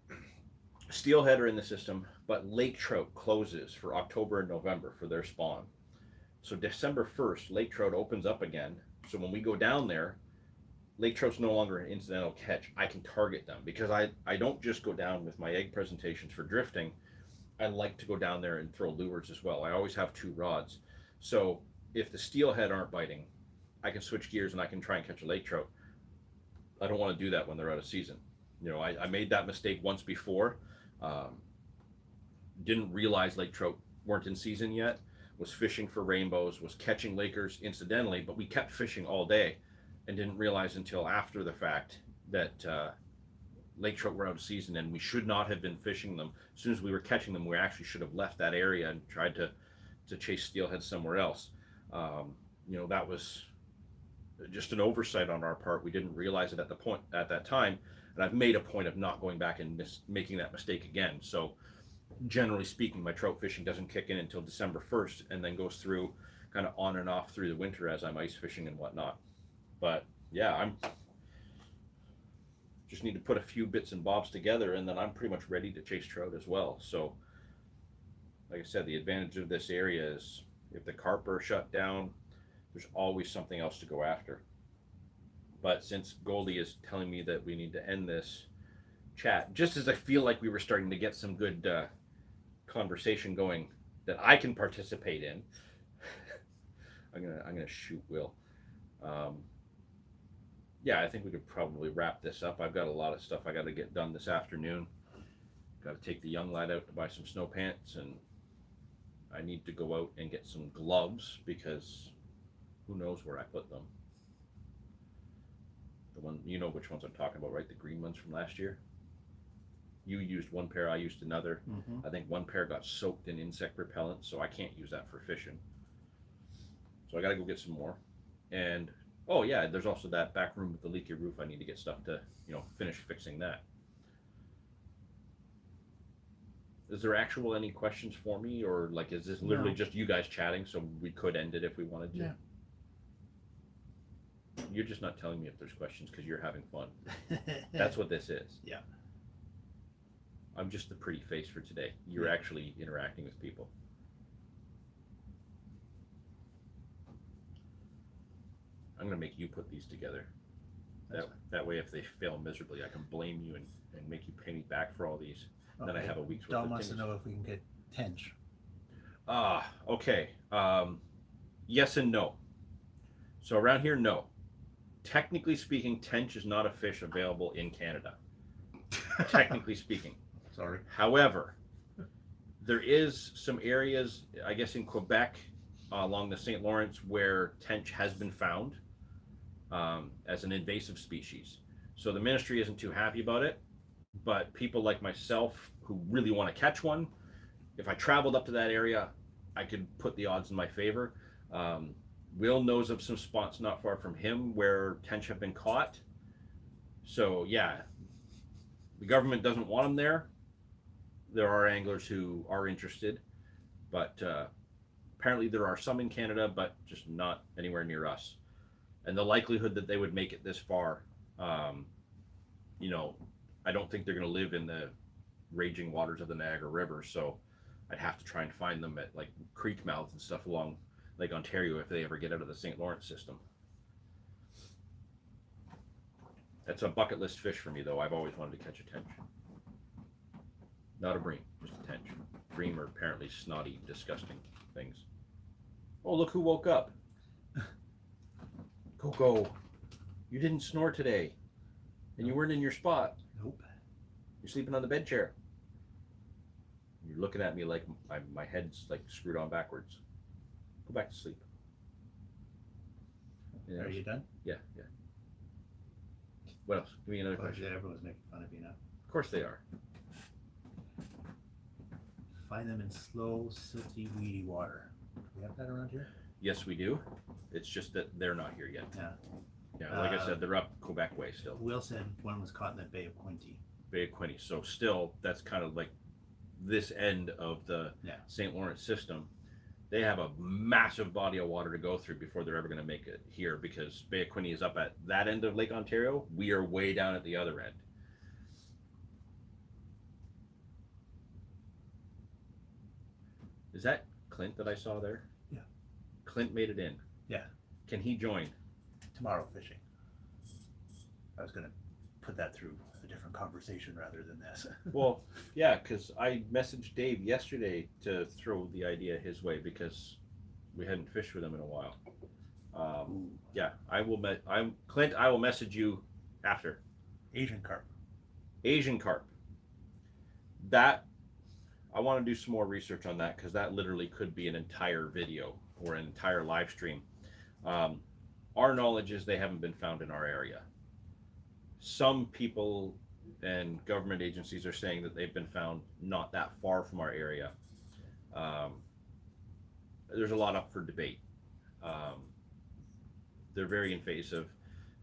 steelhead are in the system, but lake trout closes for October and November for their spawn. So December 1st, lake trout opens up again. So when we go down there, lake trout's no longer an incidental catch. I can target them because I don't just go down with my egg presentations for drifting. I like to go down there and throw lures as well. I always have 2 rods. So if the steelhead aren't biting, I can switch gears and I can try and catch a lake trout. I don't want to do that when they're out of season. You know, I made that mistake once before. Didn't realize lake trout weren't in season yet. Was fishing for rainbows, was catching Lakers incidentally, but we kept fishing all day and didn't realize until after the fact that lake trout were out of season and we should not have been fishing them. As soon as we were catching them, we actually should have left that area and tried to chase steelhead somewhere else. You know, that was just an oversight on our part. We didn't realize it at that time, and I've made a point of not going back and making that mistake again. So generally speaking, my trout fishing doesn't kick in until December 1st and then goes through kind of on and off through the winter as I'm ice fishing and whatnot. But yeah, I'm just need to put a few bits and bobs together and then I'm pretty much ready to chase trout as well. So like I said, the advantage of this area is if the carp are shut down, there's always something else to go after. But since Goldie is telling me that we need to end this chat, just as I feel like we were starting to get some good conversation going that I can participate in, I'm gonna shoot Will. Yeah, I think we could probably wrap this up. I've got a lot of stuff I got to get done this afternoon. Got to take the young lad out to buy some snow pants, and I need to go out and get some gloves because who knows where I put them. The one, you know which ones I'm talking about, right? The green ones from last year. You used one pair, I used another. Mm-hmm. I think one pair got soaked in insect repellent, so I can't use that for fishing. So I got to go get some more. And oh yeah, there's also that back room with the leaky roof. I need to get stuff to, finish fixing that. Is there actual any questions for me, or like is this literally No. just you guys chatting? So we could end it if we wanted to. Yeah. You're just not telling me if there's questions because you're having fun. That's what this is. Yeah. I'm just the pretty face for today. You're actually interacting with people. I'm gonna make you put these together. That way, if they fail miserably, I can blame you and make you pay me back for all these. Okay. Then I have a week's worth Dom of wants to tickets. know if we can get tench. Okay. Yes and no. So around here, no. Technically speaking, tench is not a fish available in Canada. Technically speaking. Sorry. However, there is some areas, I guess in Quebec, along the St. Lawrence, where tench has been found as an invasive species. So the ministry isn't too happy about it, but people like myself who really want to catch one, if I traveled up to that area, I could put the odds in my favor. Will knows of some spots not far from him where tench have been caught. So yeah, the government doesn't want them there. There are anglers who are interested, but apparently there are some in Canada, but just not anywhere near us. And the likelihood that they would make it this far, I don't think they're going to live in the raging waters of the Niagara River. So I'd have to try and find them at like creek mouths and stuff along Lake Ontario if they ever get out of the St. Lawrence system. That's a bucket list fish for me, though. I've always wanted to catch a tench. Not a bream, just a tench. Bream are apparently snotty, disgusting things. Oh, look who woke up. Coco, you didn't snore today. And you weren't in your spot. Nope. You're sleeping on the bed chair. You're looking at me like my head's like screwed on backwards. Go back to sleep. Are you done? Yeah. What else? Give me another Well, question. yeah, everyone's making fun of you now. Of course they are. find them in slow, silty, weedy water. Do we have that around here? Yes, we do. It's just that they're not here yet. Yeah. Yeah, like I said, they're up Quebec way still. Will said one was caught in the Bay of Quinte. Bay of Quinte. So still, that's kind of like this end of the Yeah. St. Lawrence system. They have a massive body of water to go through before they're ever going to make it here, because Bay of Quinte is up at that end of Lake Ontario. We are way down at the other end. Is that Clint that I saw there? Yeah. Clint made it in. Yeah. Can he join? Tomorrow fishing. I was going to put that through a different conversation rather than this. Well, yeah, because I messaged Dave yesterday to throw the idea his way because we hadn't fished with him in a while. Yeah, I will. Clint, I will message you after. Asian carp. Asian carp. That I want to do some more research on that, because that literally could be an entire video or an entire live stream. Our knowledge is they haven't been found in our area. Some people and government agencies are saying that they've been found not that far from our area. There's a lot up for debate. They're very invasive.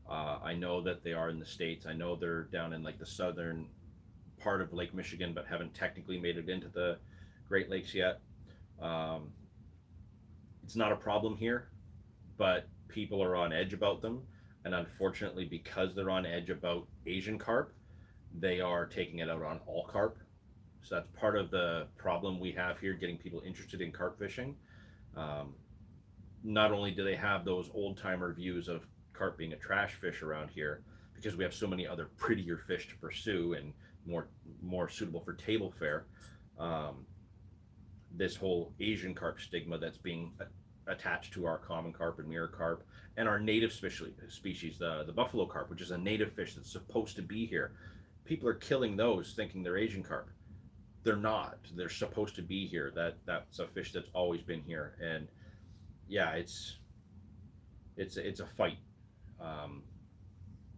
I know that they are in the States. I know they're down in like the southern part of Lake Michigan, but haven't technically made it into the Great Lakes yet. It's not a problem here, but people are on edge about them. And unfortunately, because they're on edge about Asian carp, they are taking it out on all carp. So that's part of the problem we have here, getting people interested in carp fishing. Not only do they have those old timer views of carp being a trash fish around here, because we have so many other prettier fish to pursue and more suitable for table fare, this whole Asian carp stigma that's being attached to our common carp and mirror carp and our native species, the buffalo carp, which is a native fish that's supposed to be here. People are killing those thinking they're Asian carp. They're not. They're supposed to be here. That's a fish that's always been here. And yeah, it's a fight.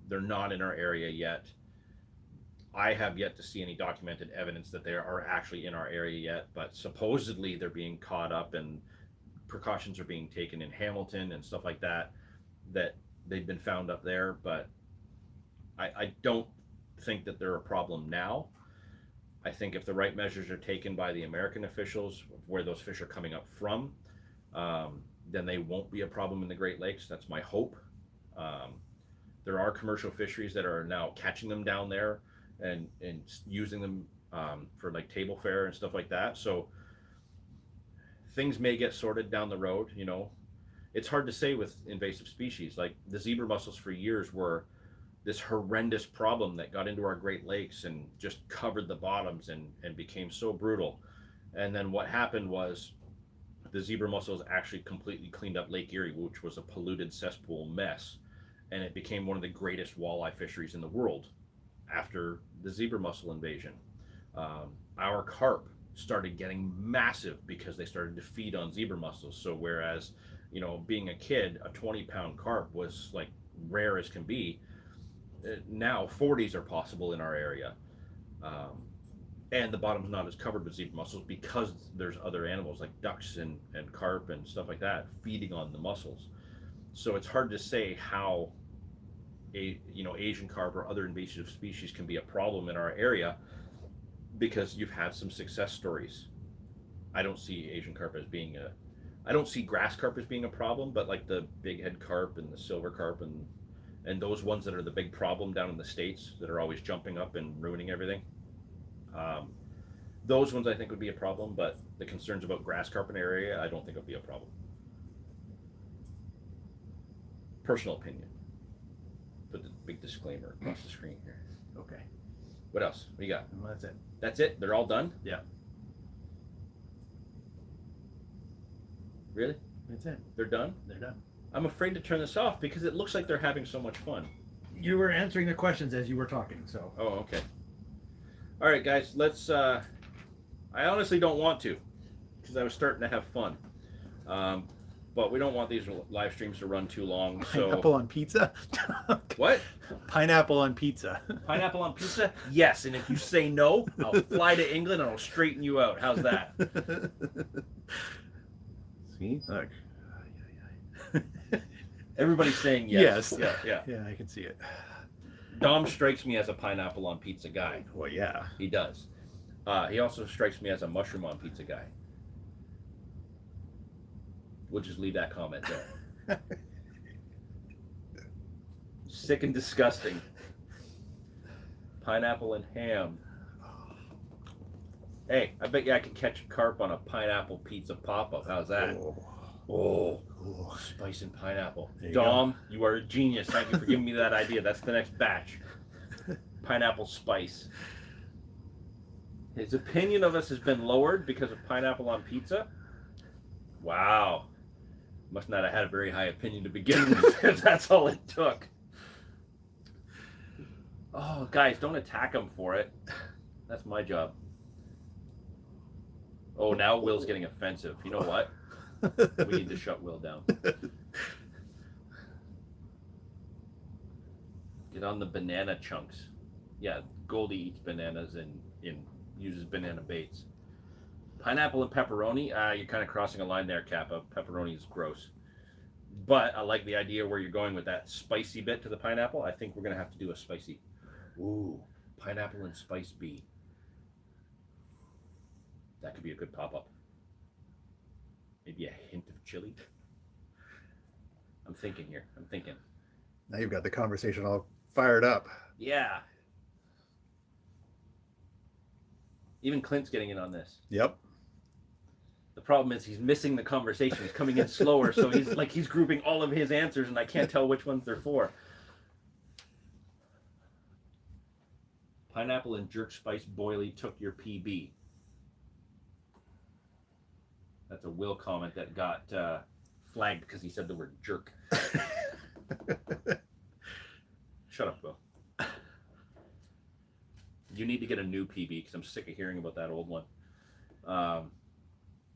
They're not in our area yet. I have yet to see any documented evidence that they are actually in our area yet, but supposedly they're being caught up and precautions are being taken in Hamilton and stuff like that, that they've been found up there. But I don't think that they're a problem now. I think if the right measures are taken by the American officials where those fish are coming up from, then they won't be a problem in the Great Lakes. That's my hope. There are commercial fisheries that are now catching them down there and using them for like table fare and stuff like that. So things may get sorted down the road. You know, it's hard to say with invasive species. Like the zebra mussels for years were this horrendous problem that got into our Great Lakes and just covered the bottoms and became so brutal. And then what happened was the zebra mussels actually completely cleaned up Lake Erie, which was a polluted cesspool mess. And it became one of the greatest walleye fisheries in the world after the zebra mussel invasion. Our carp started getting massive because they started to feed on zebra mussels. So whereas, you know, being a kid, a 20-pound carp was like rare as can be, now 40s are possible in our area. And the bottom's not as covered with zebra mussels because there's other animals like ducks and carp and stuff like that feeding on the mussels. So it's hard to say how Asian carp or other invasive species can be a problem in our area, because you've had some success stories. I don't see Asian carp as being I don't see grass carp as being a problem, but like the big head carp and the silver carp and those ones that are the big problem down in the States that are always jumping up and ruining everything. Those ones I think would be a problem, but the concerns about grass carp in our area, I don't think would be a problem. Personal opinion. Put the big disclaimer across the screen here. Okay. What else? What you got? Well, that's it. That's it? They're all done? Yeah. Really? That's it. They're done? They're done. I'm afraid to turn this off because it looks like they're having so much fun. You were answering the questions as you were talking, so. Oh, okay. All right, guys, let's, I honestly don't want to because I was starting to have fun. but we don't want these live streams to run too long. So Pineapple on pizza? what? Pineapple on pizza. Pineapple on pizza? Yes. And if you say no, I'll fly to England and I'll straighten you out. How's that? See? Look. Everybody's saying yes. Yes. Yeah. Yeah, I can see it. Dom strikes me as a pineapple on pizza guy. Well, yeah. He does. He also strikes me as a mushroom on pizza guy. We'll just leave that comment there. Sick and disgusting. Pineapple and ham. Hey, I bet you I could catch a carp on a pineapple pizza pop-up. How's that? Oh, spice and pineapple. There you Dom, you are a genius. Thank you for giving me that idea. That's the next batch. Pineapple spice. His opinion of us has been lowered because of pineapple on pizza. Wow. Must not have had a very high opinion to begin with if that's all it took. Oh, guys, don't attack him for it. That's my job. Oh, now Will's getting offensive. You know what? We need to shut Will down. Get on the banana chunks. Yeah, Goldie eats bananas and uses banana baits. Pineapple and pepperoni? You're kind of crossing a line there, Kappa. Pepperoni is gross. But I like the idea where you're going with that spicy bit to the pineapple. I think we're going to have to do a spicy. Ooh, pineapple and spice bee. That could be a good pop-up. Maybe a hint of chili. I'm thinking here. I'm thinking. Now you've got the conversation all fired up. Yeah. Even Clint's getting in on this. Yep. The problem is he's missing the conversation. He's coming in slower, so he's grouping all of his answers, and I can't tell which ones they're for. Pineapple and jerk spice boilie took your PB. That's a Will comment that got flagged because he said the word jerk. Shut up, Will. You need to get a new PB because I'm sick of hearing about that old one.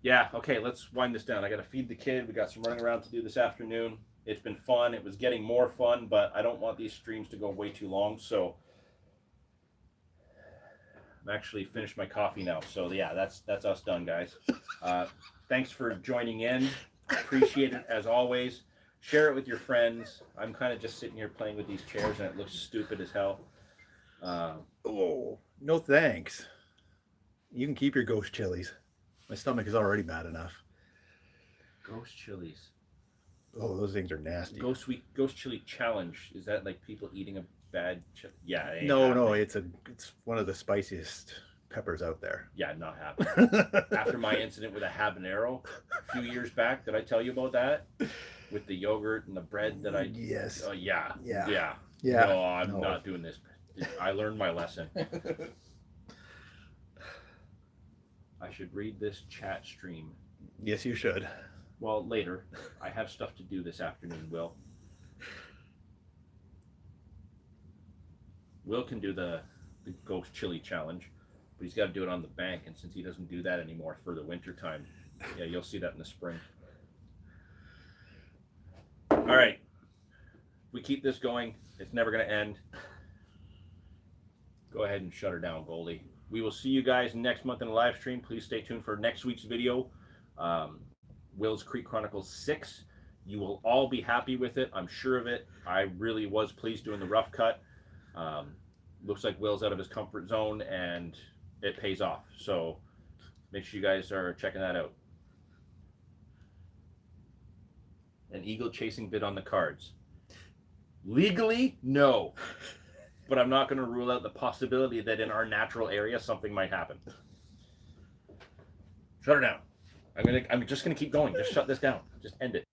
Yeah, okay, let's wind this down. I got to feed the kid. We got some running around to do this afternoon. It's been fun. It was getting more fun, but I don't want these streams to go way too long, so I'm actually finished my coffee now. So yeah, that's us done, guys. Thanks for joining in. Appreciate it as always. Share it with your friends. I'm kind of just sitting here playing with these chairs, and it looks stupid as hell. Oh, no thanks. You can keep your ghost chilies. My stomach is already bad enough. Ghost chilies. Oh, those things are nasty. Ghost chili challenge. Is that like people eating a bad chili? Yeah. It ain't No, happening. it's one of the spiciest peppers out there. Yeah, not happening. After my incident with a habanero a few years back, did I tell you about that? With the yogurt and the bread that I... Yes. Yeah. Yeah. No, I'm No. not doing this. I learned my lesson. I should read this chat stream. Yes, you should. Well, later. I have stuff to do this afternoon, Will. Will can do the ghost chili challenge, but he's got to do it on the bank, and since he doesn't do that anymore for the winter time, yeah, you'll see that in the spring. All right. We keep this going. It's never going to end. Go ahead and shut her down, Goldie. We will see you guys next month in a live stream. Please stay tuned for next week's video. Will's Creek Chronicles 6. You will all be happy with it. I'm sure of it. I really was pleased doing the rough cut. Looks like Will's out of his comfort zone, and it pays off. So make sure you guys are checking that out. An eagle chasing bid on the cards. Legally, no. But I'm not going to rule out the possibility that in our natural area something might happen. Shut her down. I'm just gonna keep going. Just shut this down. Just end it.